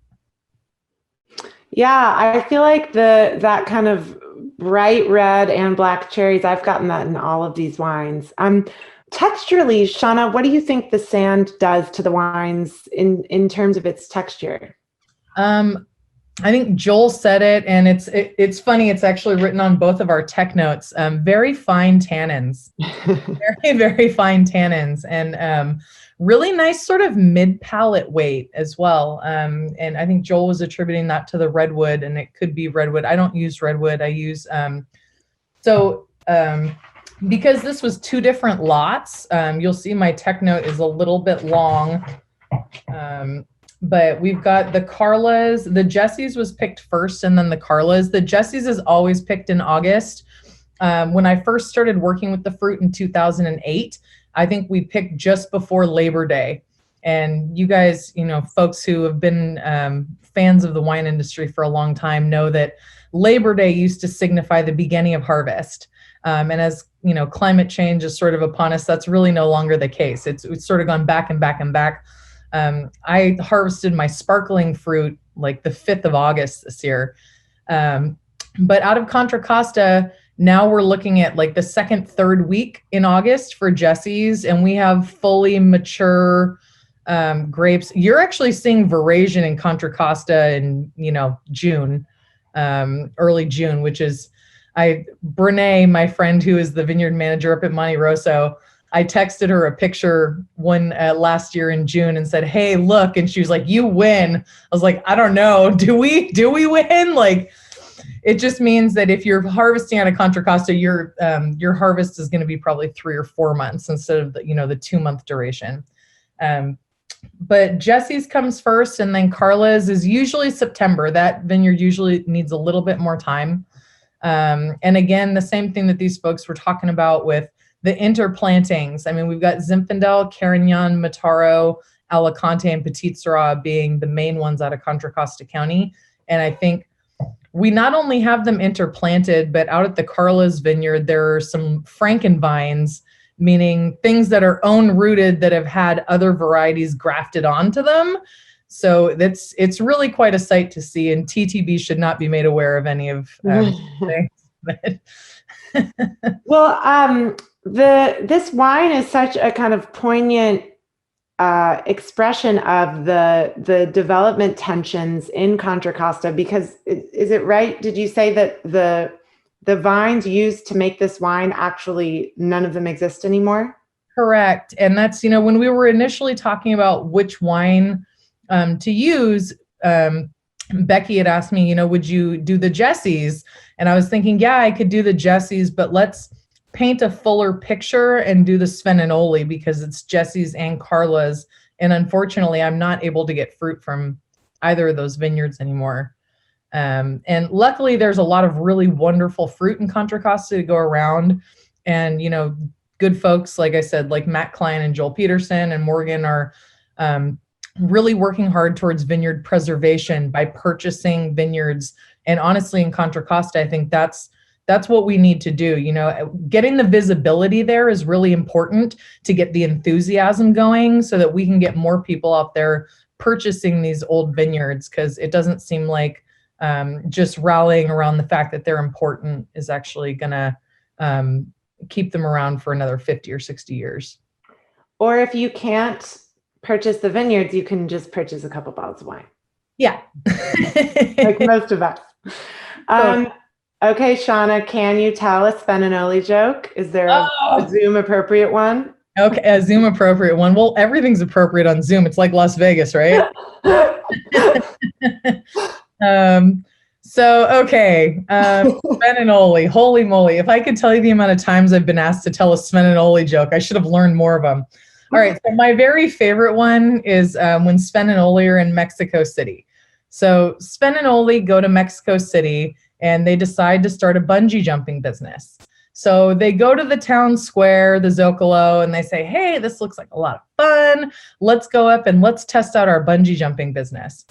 Yeah, I feel like that kind of bright red and black cherries, I've gotten that in all of these wines. Texturally, Shauna, what do you think the sand does to the wines in terms of its texture? I think Joel said it, and it's funny. It's actually written on both of our tech notes. Very fine tannins, very, very fine tannins, and really nice sort of mid-palate weight as well. And I think Joel was attributing that to the redwood, and it could be redwood. I don't use redwood. I use because this was 2 different lots. You'll see my tech note is a little bit long. But we've got the Carlas. The Jesse's was picked first, and then the Carlas. The Jesse's is always picked in August. When I first started working with the fruit in 2008, I think we picked just before Labor Day. And you guys, folks who have been fans of the wine industry for a long time know that Labor Day used to signify the beginning of harvest. And as climate change is sort of upon us, that's really no longer the case. It's sort of gone back and back and back. I harvested my sparkling fruit like the 5th of August this year. But out of Contra Costa, now we're looking at like the 2nd, 3rd week in August for Jesse's, and we have fully mature grapes. You're actually seeing veraison in Contra Costa in, June, early June, which is Brene, my friend who is the vineyard manager up at Monte Rosso, I texted her a picture last year in June and said, "Hey, look," and she was like, "You win." I was like, "I don't know. Do we win?" Like, it just means that if you're harvesting out of Contra Costa, your harvest is going to be probably 3 or 4 months instead of the 2-month duration. But Jesse's comes first, and then Carla's is usually September. That vineyard usually needs a little bit more time. And again, the same thing that these folks were talking about with the interplantings. I mean, we've got Zinfandel, Carignan, Mataro, Alicante, and Petit Syrah being the main ones out of Contra Costa County. And I think we not only have them interplanted, but out at the Carla's vineyard, there are some Frankenvines, meaning things that are own rooted that have had other varieties grafted onto them. So it's really quite a sight to see, and TTB should not be made aware of any of things. Well, this wine is such a kind of poignant expression of the development tensions in Contra Costa, because is it right? Did you say that the vines used to make this wine, actually none of them exist anymore? Correct. And that's, when we were initially talking about which wine to use, Becky had asked me, would you do the Jesse's? And I was thinking, yeah, I could do the Jesse's, but let's paint a fuller picture and do the Svenninoli, because it's Jesse's and Carla's. And unfortunately, I'm not able to get fruit from either of those vineyards anymore. And luckily, there's a lot of really wonderful fruit in Contra Costa to go around. And, good folks, like I said, like Matt Klein and Joel Peterson and Morgan are really working hard towards vineyard preservation by purchasing vineyards. And honestly, in Contra Costa, I think that's what we need to do. Getting the visibility there is really important to get the enthusiasm going so that we can get more people out there purchasing these old vineyards, because it doesn't seem like just rallying around the fact that they're important is actually going to keep them around for another 50 or 60 years. Or if you can't purchase the vineyards, you can just purchase a couple bottles of wine. Yeah. Like most of us. Okay, Shauna, can you tell a Svenninoli joke? Is there a Zoom appropriate one? Okay, a Zoom appropriate one. Well, everything's appropriate on Zoom. It's like Las Vegas, right? Svenninoli, holy moly. If I could tell you the amount of times I've been asked to tell a Svenninoli joke, I should have learned more of them. All right, so my very favorite one is when Svenninoli are in Mexico City. So Svenninoli go to Mexico City and they decide to start a bungee jumping business. So they go to the town square, the Zocalo, and they say, "Hey, this looks like a lot of fun. Let's go up and let's test out our bungee jumping business."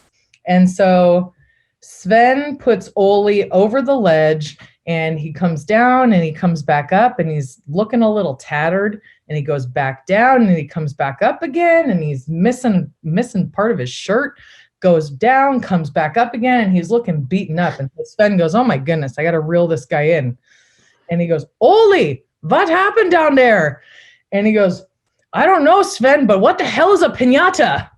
And so Sven puts Oli over the ledge, and he comes down and he comes back up, and he's looking a little tattered, and he goes back down and he comes back up again, and he's missing part of his shirt, goes down, comes back up again, and he's looking beaten up. And Sven goes, "Oh my goodness, I got to reel this guy in." And he goes, "Oli, what happened down there?" And he goes, "I don't know, Sven, but what the hell is a piñata?"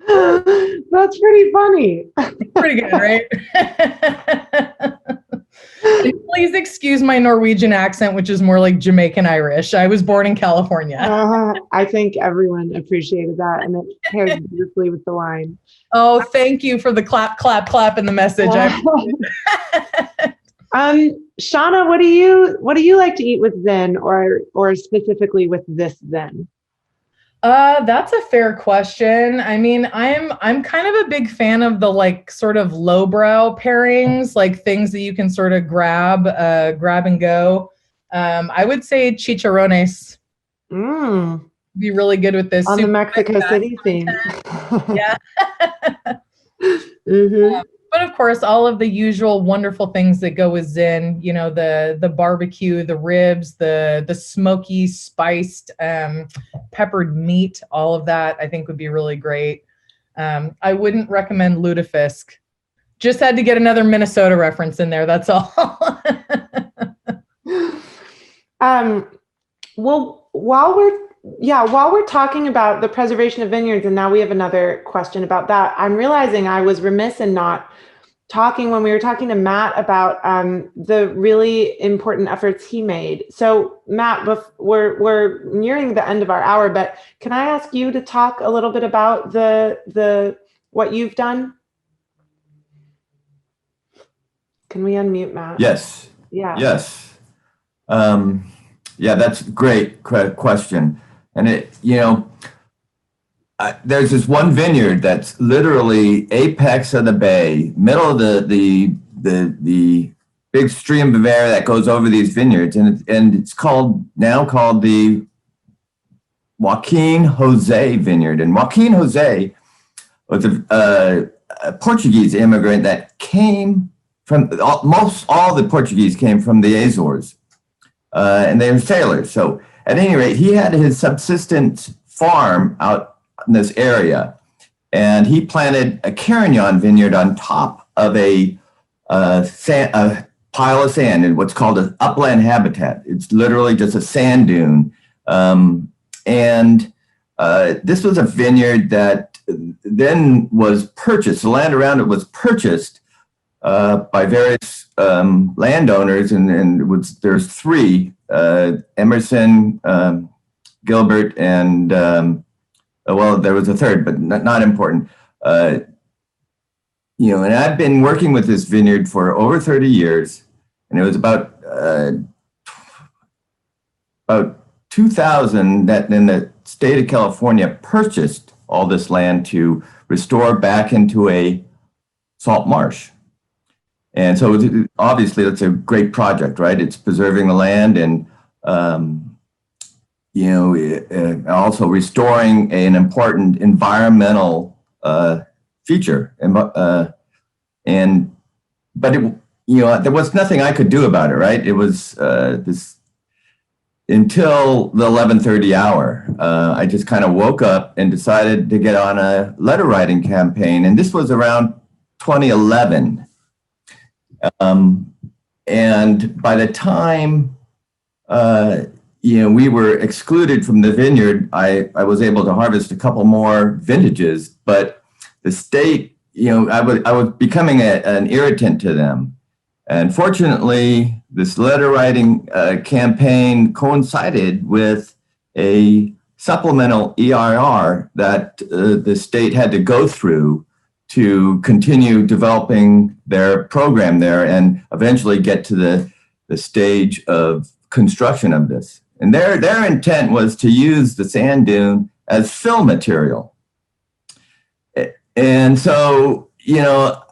That's pretty funny. Pretty good, right? And please excuse my Norwegian accent, which is more like Jamaican Irish. I was born in California. I think everyone appreciated that, and it pairs beautifully with the wine. Oh, thank you for the clap, clap, clap in the message. Shauna, what do you like to eat with Zin, or specifically with this Zin? That's a fair question. I mean, I'm kind of a big fan of the like sort of lowbrow pairings, like things that you can sort of grab and go. I would say chicharrones be really good with this. On the Mexico City theme. Yeah. Mm-hmm. But of course, all of the usual wonderful things that go with Zin, you know, the barbecue, the ribs, the smoky, spiced, peppered meat, all of that I think would be really great. I wouldn't recommend lutefisk. Just had to get another Minnesota reference in there, that's all. Well, while we're talking about the preservation of vineyards, and now we have another question about that, I'm realizing I was remiss in not talking when we were talking to Matt about the really important efforts he made. So Matt, we're nearing the end of our hour, but can I ask you to talk a little bit about the what you've done? Can we unmute Matt? Yes. Yeah. Yes. Yeah, that's a great question. And there's this one vineyard that's literally apex of the bay, middle of the big stream of air that goes over these vineyards, and it's now called the Joaquin Jose Vineyard. And Joaquin Jose was a Portuguese immigrant that came from all the Portuguese came from the Azores, and they were sailors. So at any rate, he had his subsistence farm out in this area, and he planted a Carignan vineyard on top of a pile of sand in what's called an upland habitat. It's literally just a sand dune. This was a vineyard that then was purchased. The land around it was purchased by various landowners, and there's three, Emerson, Gilbert, and well, there was a third, but not important. And I've been working with this vineyard for over 30 years, and it was about 2000 that then the state of California purchased all this land to restore back into a salt marsh. And so obviously that's a great project, right? It's preserving the land and also restoring an important environmental feature. But there was nothing I could do about it, right? It was until the 11:30 hour. I just kind of woke up and decided to get on a letter writing campaign, and this was around 2011. And by the time we were excluded from the vineyard, I was able to harvest a couple more vintages, but the state, I was becoming an irritant to them. And fortunately, this letter writing campaign coincided with a supplemental EIR that the state had to go through to continue developing their program there and eventually get to the stage of construction of this. And their intent was to use the sand dune as fill material. And so,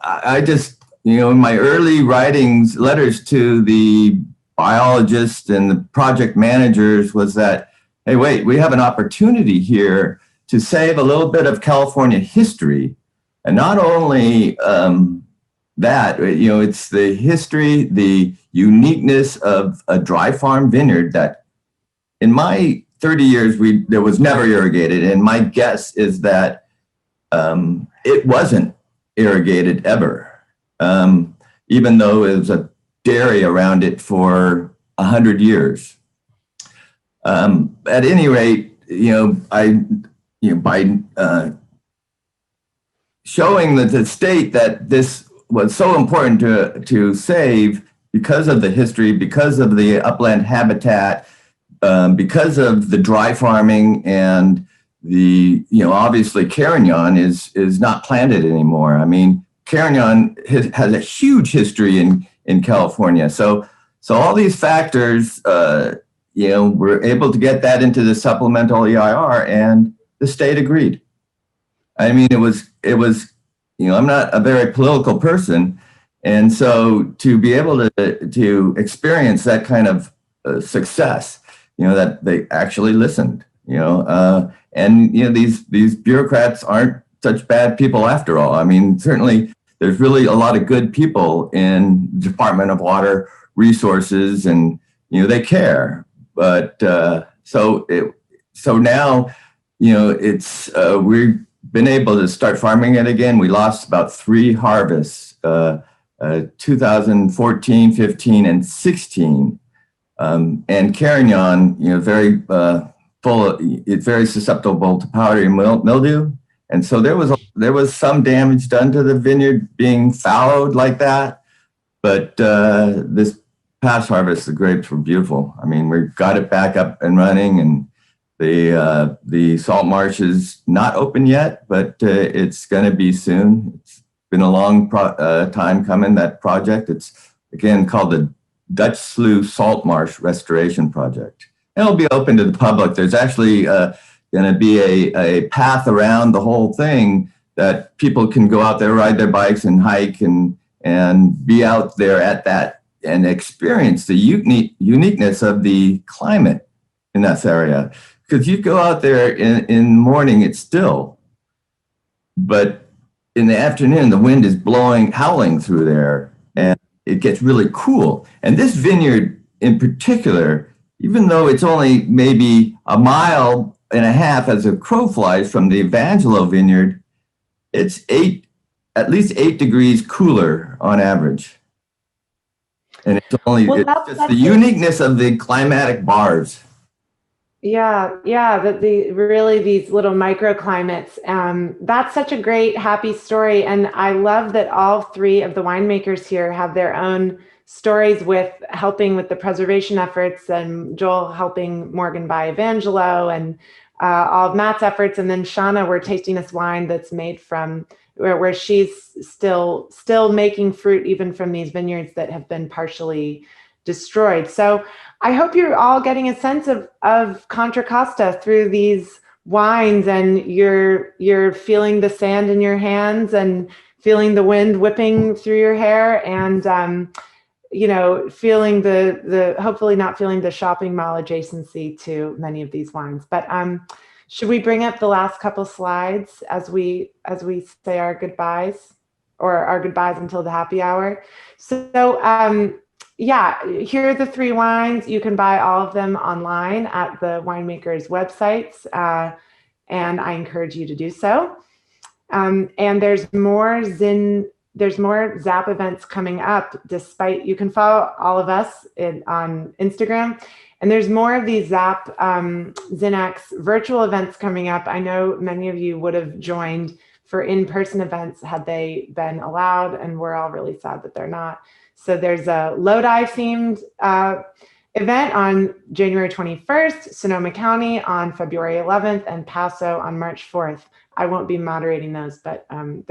I just, in my early writings, letters to the biologists and the project managers was that, hey, wait, we have an opportunity here to save a little bit of California history. And not only that, it's the history, the uniqueness of a dry farm vineyard that in my 30 years, there was never irrigated. And my guess is that it wasn't irrigated ever, even though it was a dairy around it for 100 years. At any rate, by showing that the state that this was so important to save because of the history, because of the upland habitat, because of the dry farming, and the, obviously Carignan is not planted anymore. I mean, Carignan has a huge history in California. So all these factors, we're able to get that into the supplemental EIR, and the state agreed. I mean, it was, I'm not a very political person. And so to be able to experience that kind of success, that they actually listened, and, these bureaucrats aren't such bad people after all. I mean, certainly there's really a lot of good people in the Department of Water Resources, and, they care. But so now, we've been able to start farming it again. We lost about 3 harvests, 2014, 15, and 16. And Carignan, very it's very susceptible to powdery mildew. And so there was some damage done to the vineyard being fallowed like that. But this past harvest, the grapes were beautiful. I mean, we got it back up and running, and the salt marsh is not open yet, but it's going to be soon. It's been a long time coming, that project. It's, again, called the Dutch Slough Salt Marsh Restoration Project. And it'll be open to the public. There's actually going to be a path around the whole thing that people can go out there, ride their bikes and hike and be out there at that and experience the uniqueness of the climate in this area. Because you go out there in the morning, it's still, but in the afternoon, the wind is blowing, howling through there, and it gets really cool. And this vineyard in particular, even though it's only maybe 1.5 miles as a crow flies from the Evangelo vineyard, it's at least 8 degrees cooler on average. And it's only, it's just the uniqueness of the climatic bars. Yeah, really these little microclimates. That's such a great, happy story. And I love that all 3 of the winemakers here have their own stories with helping with the preservation efforts, and Joel helping Morgan by Evangelo, and all of Matt's efforts. And then Shauna, we're tasting this wine that's made from where she's still making fruit even from these vineyards that have been partially destroyed. So I hope you're all getting a sense of Contra Costa through these wines, and you're feeling the sand in your hands and feeling the wind whipping through your hair, and feeling the hopefully not feeling the shopping mall adjacency to many of these wines. But should we bring up the last couple slides as we say our goodbyes, or our goodbyes until the happy hour? So yeah, here are the 3 wines. You can buy all of them online at the winemakers' websites, and I encourage you to do so. And there's more ZAP events coming up. You can follow all of us on Instagram, and there's more of these ZAP ZinEX virtual events coming up. I know many of you would have joined for in-person events had they been allowed, and we're all really sad that they're not. So there's a Lodi themed event on January 21st, Sonoma County on February 11th, and Paso on March 4th. I won't be moderating those, but I'm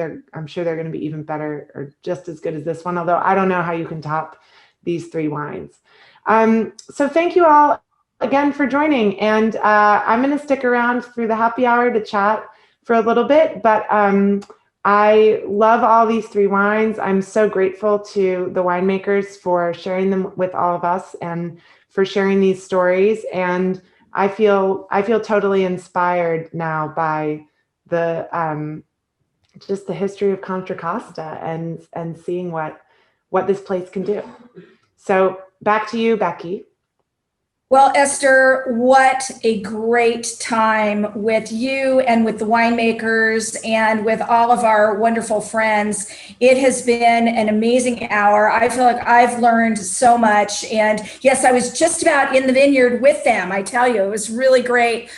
sure they're going to be even better or just as good as this one, although I don't know how you can top these 3 wines. So thank you all again for joining, and I'm going to stick around through the happy hour to chat for a little bit, but I love all these 3 wines. I'm so grateful to the winemakers for sharing them with all of us and for sharing these stories. And I feel totally inspired now by the just the history of Contra Costa and seeing what this place can do. So back to you, Becky. Well, Esther, what a great time with you and with the winemakers and with all of our wonderful friends. It has been an amazing hour. I feel like I've learned so much. And yes, I was just about in the vineyard with them. I tell you, it was really great.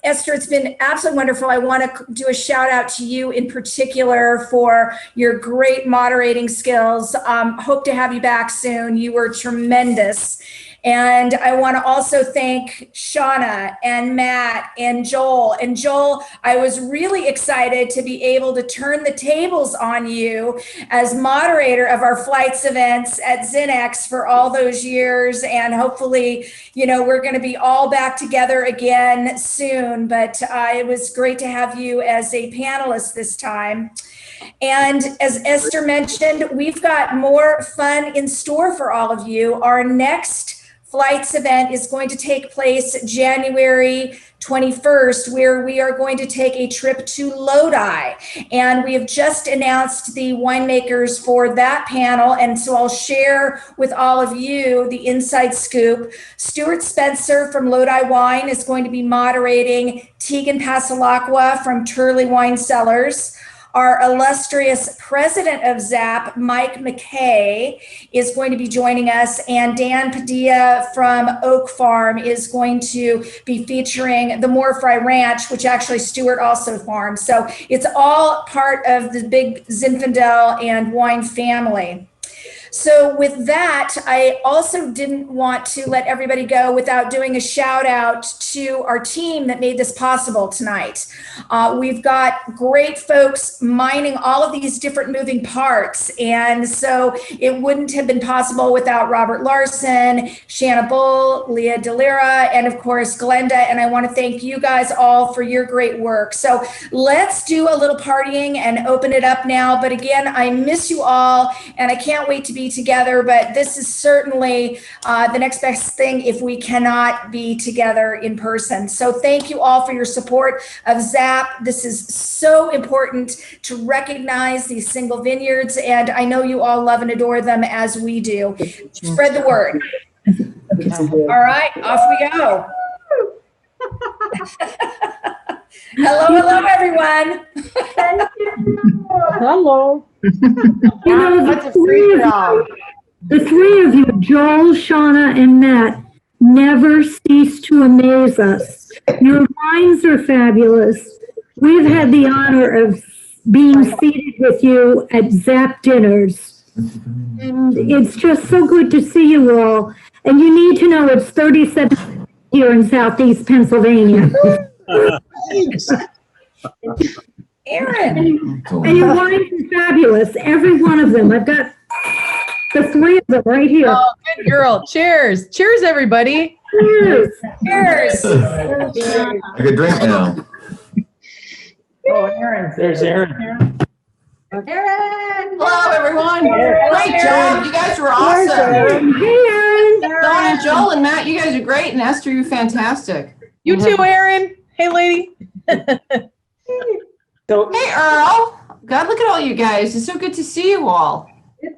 Esther, it's been absolutely wonderful. I want to do a shout out to you in particular for your great moderating skills. Hope to have you back soon. You were tremendous. And I want to also thank Shauna and Matt and Joel. And Joel, I was really excited to be able to turn the tables on you as moderator of our flights events at ZinEX for all those years. And hopefully, you know, we're going to be all back together again soon. But it was great to have you as a panelist this time. And as Esther mentioned, we've got more fun in store for all of you. Our next flights event is going to take place January 21st, where we are going to take a trip to Lodi. And we have just announced the winemakers for that panel. And so I'll share with all of you the inside scoop. Stuart Spencer from Lodi Wine is going to be moderating. Tegan Pasalacqua from Turley Wine Cellars. Our illustrious president of ZAP, Mike McKay, is going to be joining us, and Dan Padilla from Oak Farm is going to be featuring the Moorfry Ranch, which actually Stuart also farms. So it's all part of the big Zinfandel and wine family. So with that, I also didn't want to let everybody go without doing a shout out to our team that made this possible tonight. We've got great folks mining all of these different moving parts. And so it wouldn't have been possible without Robert Larson, Shanna Bull, Leah Delira, and of course, Glenda. And I want to thank you guys all for your great work. So let's do a little partying and open it up now. But again, I miss you all, and I can't wait to be together, but this is certainly the next best thing if we cannot be together in person. So thank you all for your support of ZAP. This is so important to recognize these single vineyards, and I know you all love and adore them as we do. Spread the word. All right, off we go. Hello, everyone. Hello. You know, the three of you, Joel, Shauna, and Matt, never cease to amaze us. Your wines are fabulous. We've had the honor of being seated with you at ZAP dinners. And it's just so good to see you all. And you need to know it's 37 here in Southeast Pennsylvania. Aaron. And your wines are fabulous, every one of them. I've got the three of them right here. Oh, good girl. Cheers. Cheers, everybody. Cheers. Cheers. I could drink now. Oh, Aaron. There's Aaron. Aaron. Hello, everyone. Great job. You guys were awesome. Hey, Aaron. Donna, Joel, and Matt, you guys are great. And Esther, you're fantastic. You too, Aaron. Hey, lady. So, Hey, Earl. God, look at all you guys. It's so good to see you all.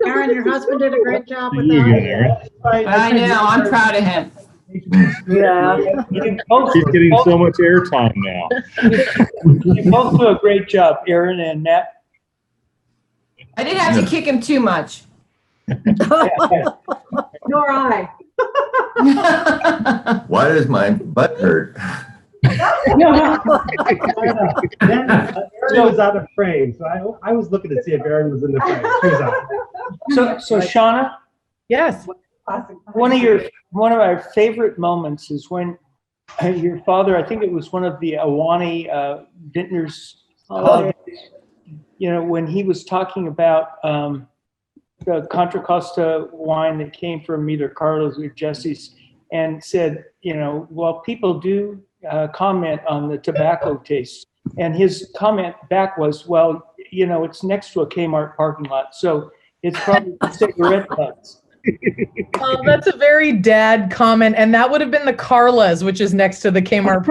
Aaron, your husband did a great job with that. I know. I'm proud of him. yeah. He's getting so much airtime now. You both do a great job, Aaron and Matt. I didn't have to kick him too much. Nor I. Why does my butt hurt? Aaron was out of frame, so I was looking to see if Aaron was in the frame. She was out. So Shauna, Yes. one of our favorite moments is when your father, I think it was one of the Awani vintners, you know, when he was talking about the Contra Costa wine that came from either Carlos or Jesse's, and said, you know, well, people do comment on the tobacco taste. And his comment back was, well, you know, it's next to a Kmart parking lot, so it's probably cigarette butts. Oh, that's a very dad comment, and that would have been the Carla's, which is next to the Kmart.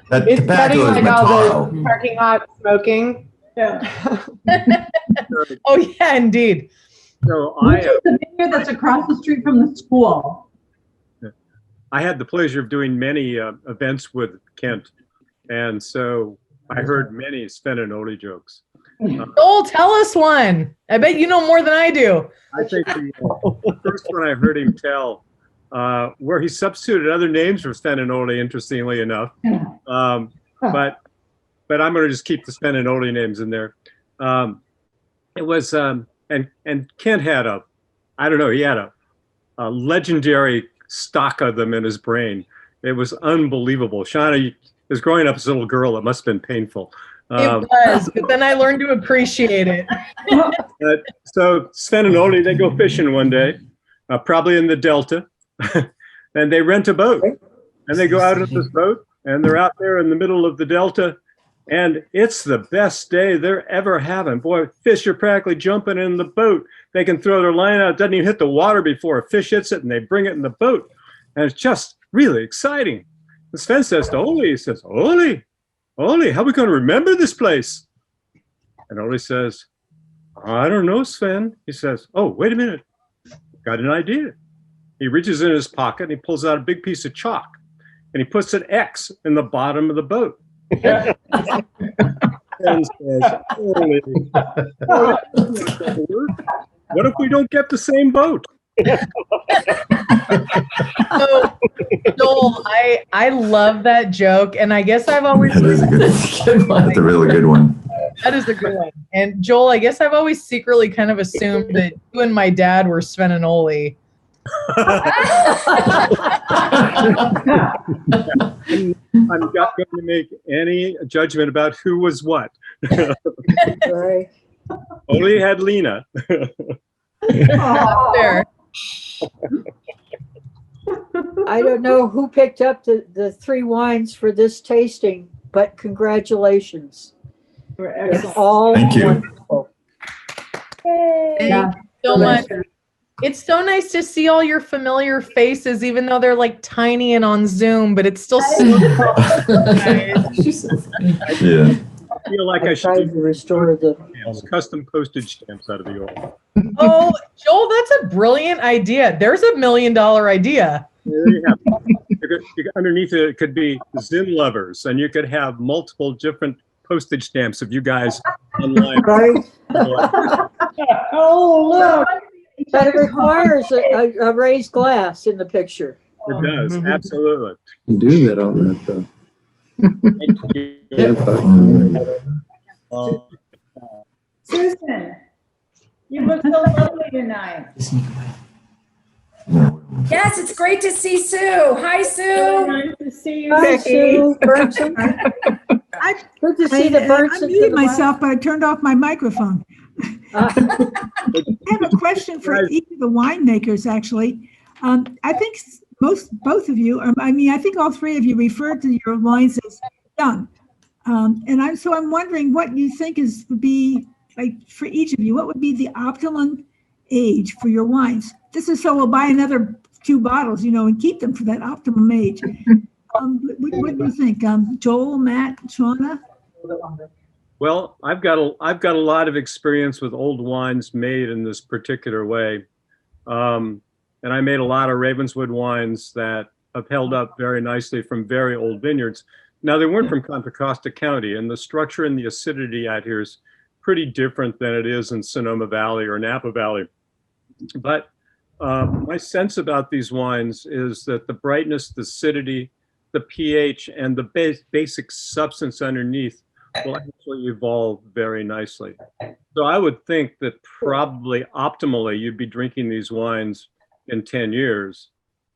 That It's tobacco cutting is like all Mataro. the parking lot smoking. Oh, yeah, indeed. So Which is the vineyard that's across the street from the school? I had the pleasure of doing many events with Kent, and so I heard many Svenanoli jokes. Joel, tell us one. I bet you know more than I do. I think the first one I heard him tell where he substituted other names for Svenninoli, interestingly enough. But I'm going to just keep the Svenninoli names in there. It was, and Kent had I don't know, he had a legendary stock of them in his brain. It was unbelievable. Shauna, as growing up as a little girl, it must have been painful. It was, but then I learned to appreciate it. So Svenninoli, they go fishing one day, probably in the Delta, and they rent a boat. And they go out in this boat, and they're out there in the middle of the Delta, and it's the best day they're ever having. Boy, fish are practically jumping in the boat. They can throw their line out. It doesn't even hit the water before a fish hits it, and they bring it in the boat. And it's just really exciting. And Sven says to Ole, he says, Ole, how are we going to remember this place? And Ole says, I don't know, Sven. He says, oh, wait a minute. Got an idea. He reaches in his pocket and he pulls out a big piece of chalk and he puts an X in the bottom of the boat. And says, Ole, what if we don't get the same boat? So, Joel, I love that joke, and I guess I've always That is a good one. That's a really good one. That is a good one. And Joel, I guess I've always secretly kind of assumed that you and my dad were Sven and Ole. I'm not going to make any judgment about who was what. Right. Ole had Lena. Fair. I don't know who picked up the 3 wines for this tasting, but congratulations. It's all Thank you. wonderful. Thank you so much. It's so nice to see all your familiar faces, even though they're like tiny and on Zoom, but it's still so nice. Yeah. I feel like I tried should to restore the custom postage stamps out of the old. Oh, Joel, that's a brilliant idea. There's $1 million idea. There you have it. Underneath it could be Zin lovers, and you could have multiple different postage stamps of you guys online. right. Oh, look. But it requires a raised glass in the picture. It does, absolutely. You do that on that though. Susan, you look so lovely tonight. Yes, it's great to see Sue. Hi, Sue. Nice to see you, Hi, Becky. Sue Burnson. Good to see the I Burnson. muted myself, but I turned off my microphone. I have a question for each of the winemakers, actually. I think both of you, I think all 3 of you referred to your wines as young. And I'm wondering what you think would be, like, for each of you, what would be the optimum age for your wines? This is so we'll buy another 2 bottles, and keep them for that optimum age. What do you think, Joel, Matt, Shauna? Well, I've got a lot of experience with old wines made in this particular way, and I made a lot of Ravenswood wines that have held up very nicely from very old vineyards. Now, they weren't from Contra Costa County, and the structure and the acidity out here is pretty different than it is in Sonoma Valley or Napa Valley. But my sense about these wines is that the brightness, the acidity, the pH, and the basic substance underneath will actually evolve very nicely. So I would think that probably optimally you'd be drinking these wines in 10 years,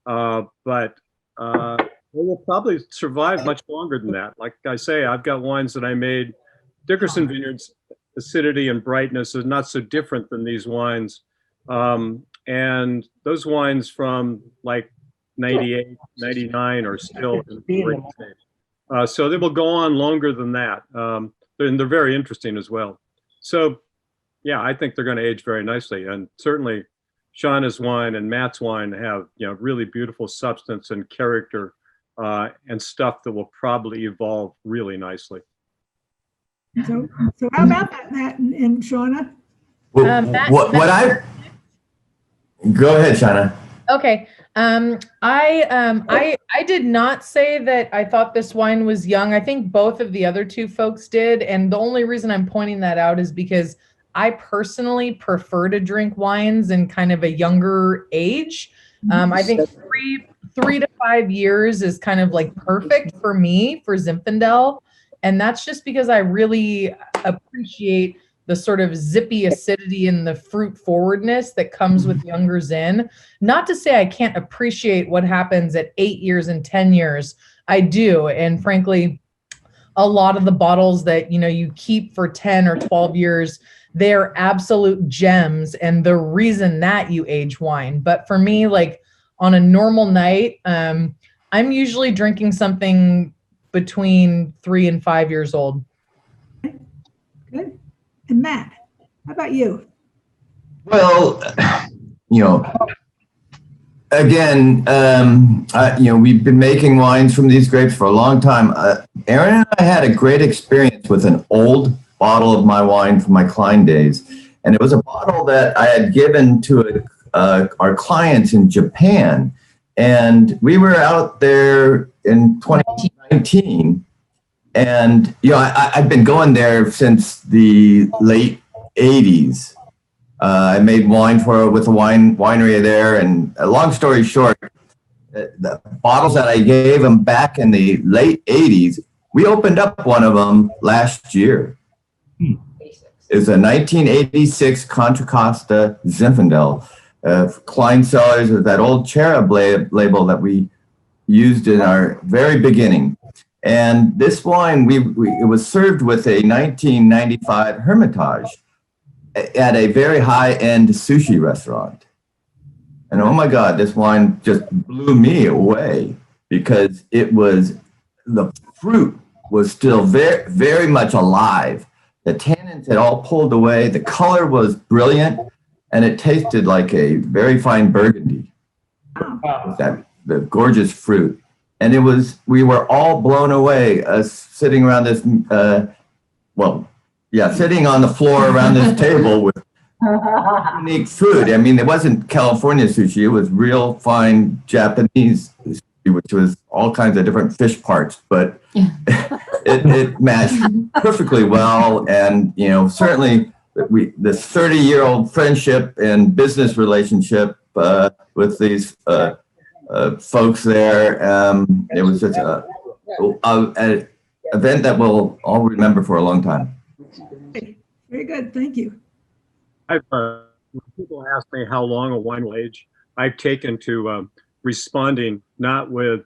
but they will probably survive much longer than that. Like I say, I've got wines that I made. Dickerson Vineyards, acidity and brightness is not so different than these wines. And those wines from like 98, 99 are still in great shape. So they will go on longer than that. And they're very interesting as well. So yeah, I think they're going to age very nicely. And certainly Shauna's wine and Matt's wine have, really beautiful substance and character and stuff that will probably evolve really nicely. So how about that, Matt and Shauna? Well, go ahead, Shauna. Okay. I did not say that I thought this wine was young. I think both of the other 2 folks did. And the only reason I'm pointing that out is because I personally prefer to drink wines in kind of a younger age. I think 3 to 5 years is kind of like perfect for me for Zinfandel. And that's just because I really appreciate the sort of zippy acidity and the fruit forwardness that comes with younger Zin. Not to say I can't appreciate what happens at 8 years and 10 years. I do. And frankly, a lot of the bottles that, you know, you keep for 10 or 12 years, they're absolute gems and the reason that you age wine. But for me, like on a normal night, I'm usually drinking something between 3 and 5 years old. Good. And Matt, how about you? Well, you know, again, you know, we've been making wines from these grapes for a long time. Aaron and I had a great experience with an old bottle of my wine from my Klein days. And it was a bottle that I had given to our clients in Japan. And we were out there in 2019. And, you know, I've been going there since the late 80s. I made wine with a winery there. And long story short, the bottles that I gave them back in the late 80s, we opened up one of them last year. It was a 1986 Contra Costa Zinfandel. Klein Cellars with that old Cherub label that we used in our very beginning. And this wine, it was served with a 1995 Hermitage at a very high-end sushi restaurant. And oh my God, this wine just blew me away because the fruit was still very, very much alive. The tannins had all pulled away. The color was brilliant, and it tasted like a very fine Burgundy. The gorgeous fruit. And we were all blown away sitting around this, sitting on the floor around this table with unique food. I mean, it wasn't California sushi. It was real fine Japanese sushi, which was all kinds of different fish parts, but it matched perfectly well. And, you know, certainly this 30-year-old friendship and business relationship with these folks there, it was just an event that we'll all remember for a long time. Very good. Thank you. When people ask me how long a wine will age, I've taken to responding not with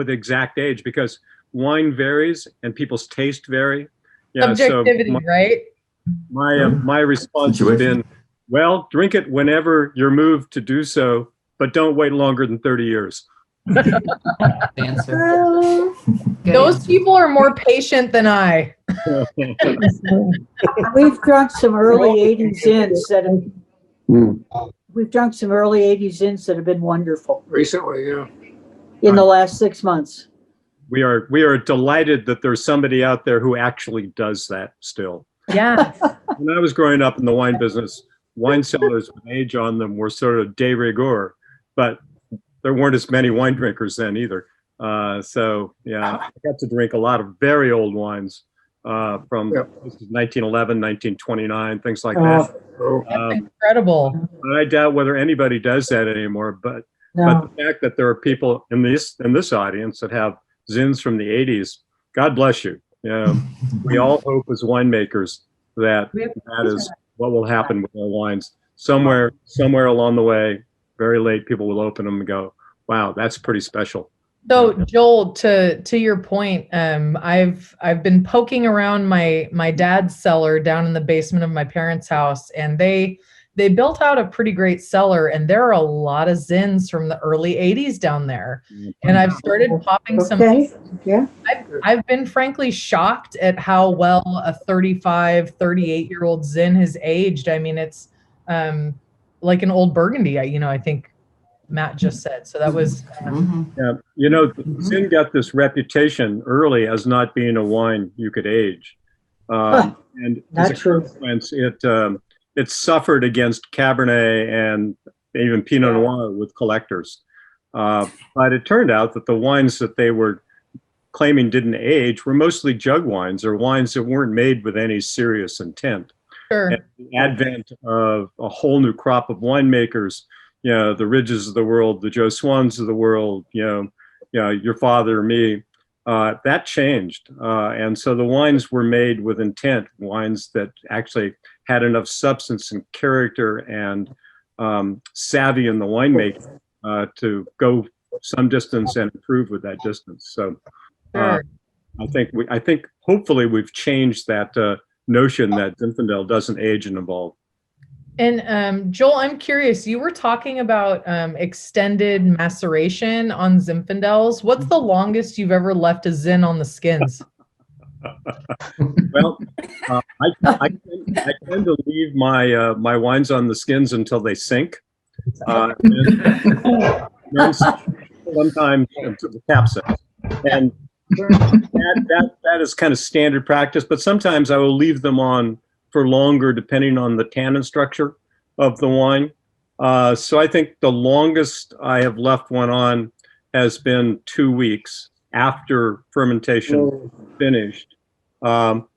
exact age, because wine varies and people's taste vary. Yeah, subjectivity, right? My response has been, well, drink it whenever you're moved to do so, but don't wait longer than 30 years. Answer. Those people are more patient than I. We've drunk some early 80s Zins that have been wonderful. Recently, yeah. In the last 6 months. We are delighted that there's somebody out there who actually does that still. Yeah. When I was growing up in the wine business, wine cellars with age on them were sort of de rigueur, but there weren't as many wine drinkers then either. So yeah, I got to drink a lot of very old wines from 1911, 1929, things like that. That's incredible. I doubt whether anybody does that anymore, but the fact that there are people in this audience that have Zins from the 80s, God bless you. We all hope as winemakers that is what will happen with our wines. Somewhere along the way, very late, people will open them and go, wow, that's pretty special. So Joel, to your point, I've been poking around my dad's cellar down in the basement of my parents' house, and they built out a pretty great cellar, and there are a lot of Zins from the early 80s down there. And I've started popping some. Yeah. I've been frankly shocked at how well a 35, 38-year-old Zin has aged. I mean, it's like an old Burgundy, I think Matt just said. So that was. Zin got this reputation early as not being a wine you could age. And as a consequence, it suffered against Cabernet and even Pinot Noir with collectors. But it turned out that the wines that they were claiming didn't age were mostly jug wines, or wines that weren't made with any serious intent. Sure. And the advent of a whole new crop of winemakers the Ridges of the world, the Joe Swans of the world, your father, me, that changed. And so the wines were made with intent, wines that actually had enough substance and character and savvy in the winemaking to go some distance and improve with that distance. So I think hopefully we've changed that notion that Zinfandel doesn't age and evolve. And Joel, I'm curious, you were talking about extended maceration on Zinfandels. What's the longest you've ever left a Zin on the skins? Well, I tend to leave my wines on the skins until they sink. And sometimes until the cap sets. And that is kind of standard practice, but sometimes I will leave them on for longer depending on the tannin structure of the wine. So I think the longest I have left one on has been 2 weeks after fermentation finished. Well,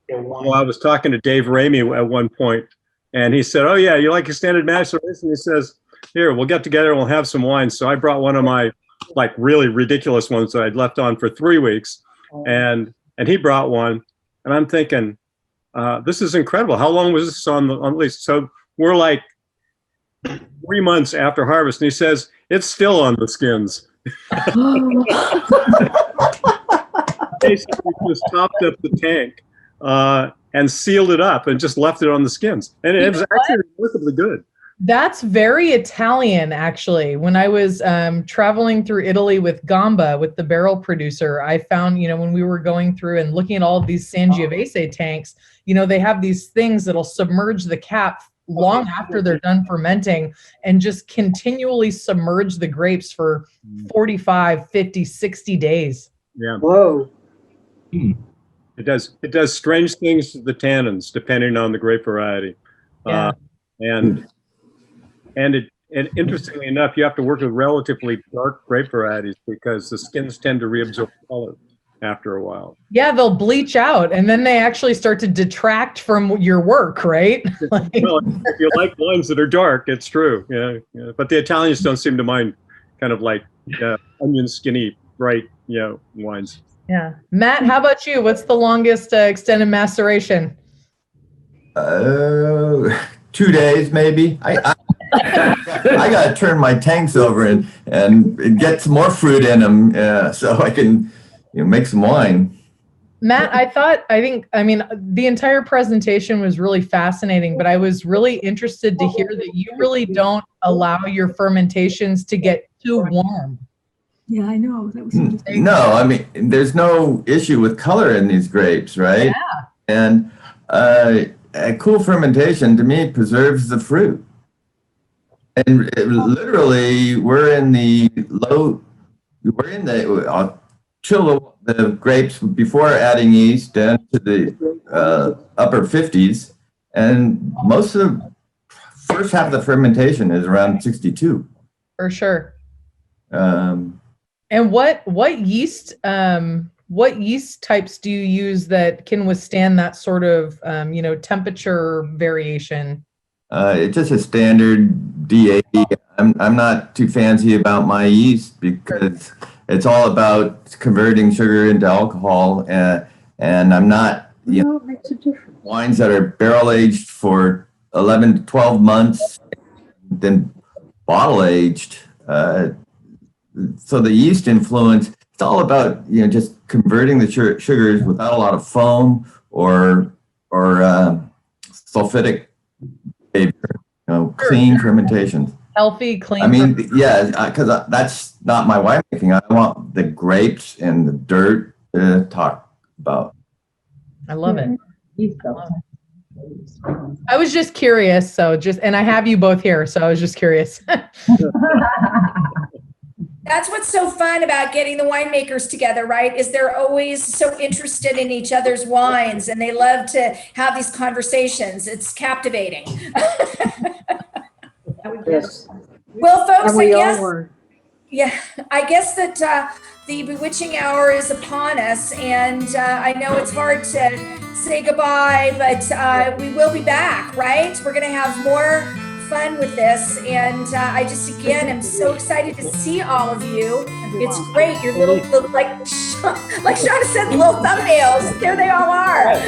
I was talking to Dave Ramey at one point, and he said, "Oh yeah, you like extended maceration?" He says, "Here, we'll get together and we'll have some wine." So I brought one of my really ridiculous ones that I'd left on for 3 weeks, and he brought one, and I'm thinking, this is incredible. How long was this on the lease? So we're like 3 months after harvest, and he says it's still on the skins. Basically, just topped up the tank and sealed it up and just left it on the skins, and it was actually remarkably good. That's very Italian, actually. When I was traveling through Italy with Gamba, with the barrel producer, I found, when we were going through and looking at all of these Sangiovese tanks, they have these things that'll submerge the cap long after they're done fermenting and just continually submerge the grapes for 45, 50, 60 days. Yeah. Whoa. It does strange things to the tannins depending on the grape variety. Yeah. And interestingly enough, you have to work with relatively dark grape varieties because the skins tend to reabsorb color after a while. Yeah, they'll bleach out, and then they actually start to detract from your work, right? Well, if you like wines that are dark, it's true. Yeah. But the Italians don't seem to mind kind of like onion skinny, bright, wines. Yeah. Matt, how about you? What's the longest extended maceration? 2 days, maybe. I got to turn my tanks over and get some more fruit in them so I can make some wine. Matt, I mean, the entire presentation was really fascinating, but I was really interested to hear that you really don't allow your fermentations to get too warm. Yeah, I know. That was interesting. No, I mean, there's no issue with color in these grapes, right? Yeah. And a cool fermentation, to me, preserves the fruit. And literally, I'll chill the grapes before adding yeast down to the upper 50s. And most of the first half of the fermentation is around 62. For sure. And what yeast types do you use that can withstand that sort of temperature variation? It's just a standard DA. I'm not too fancy about my yeast because it's all about converting sugar into alcohol, and I'm not it makes a difference. Wines that are barrel aged for 11 to 12 months, then bottle aged. So the yeast influence, it's all about just converting the sugars without a lot of foam or sulfitic behavior, clean fermentation. Healthy, clean. I mean, yeah, because that's not my winemaking. I want the grapes and the dirt to talk about. I love it. I was just curious, and I have you both here, so I was just curious. That's what's so fun about getting the winemakers together, right? Is they're always so interested in each other's wines and they love to have these conversations. It's captivating. Yes. Well, folks, And we all were. I guess that the bewitching hour is upon us, and I know it's hard to say goodbye, but we will be back, right? We're going to have more fun with this. And I just, again, am so excited to see all of you. It's great. Your little, like Shauna said, little thumbnails. There they all are.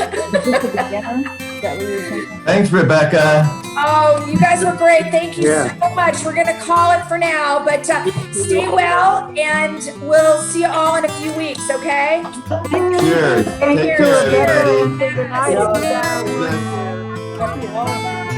Thanks, Rebecca. Oh, you guys were great. Thank you so much. We're going to call it for now, but stay well, and we'll see you all in a few weeks, okay? Cheers. Take care, everybody. Good night.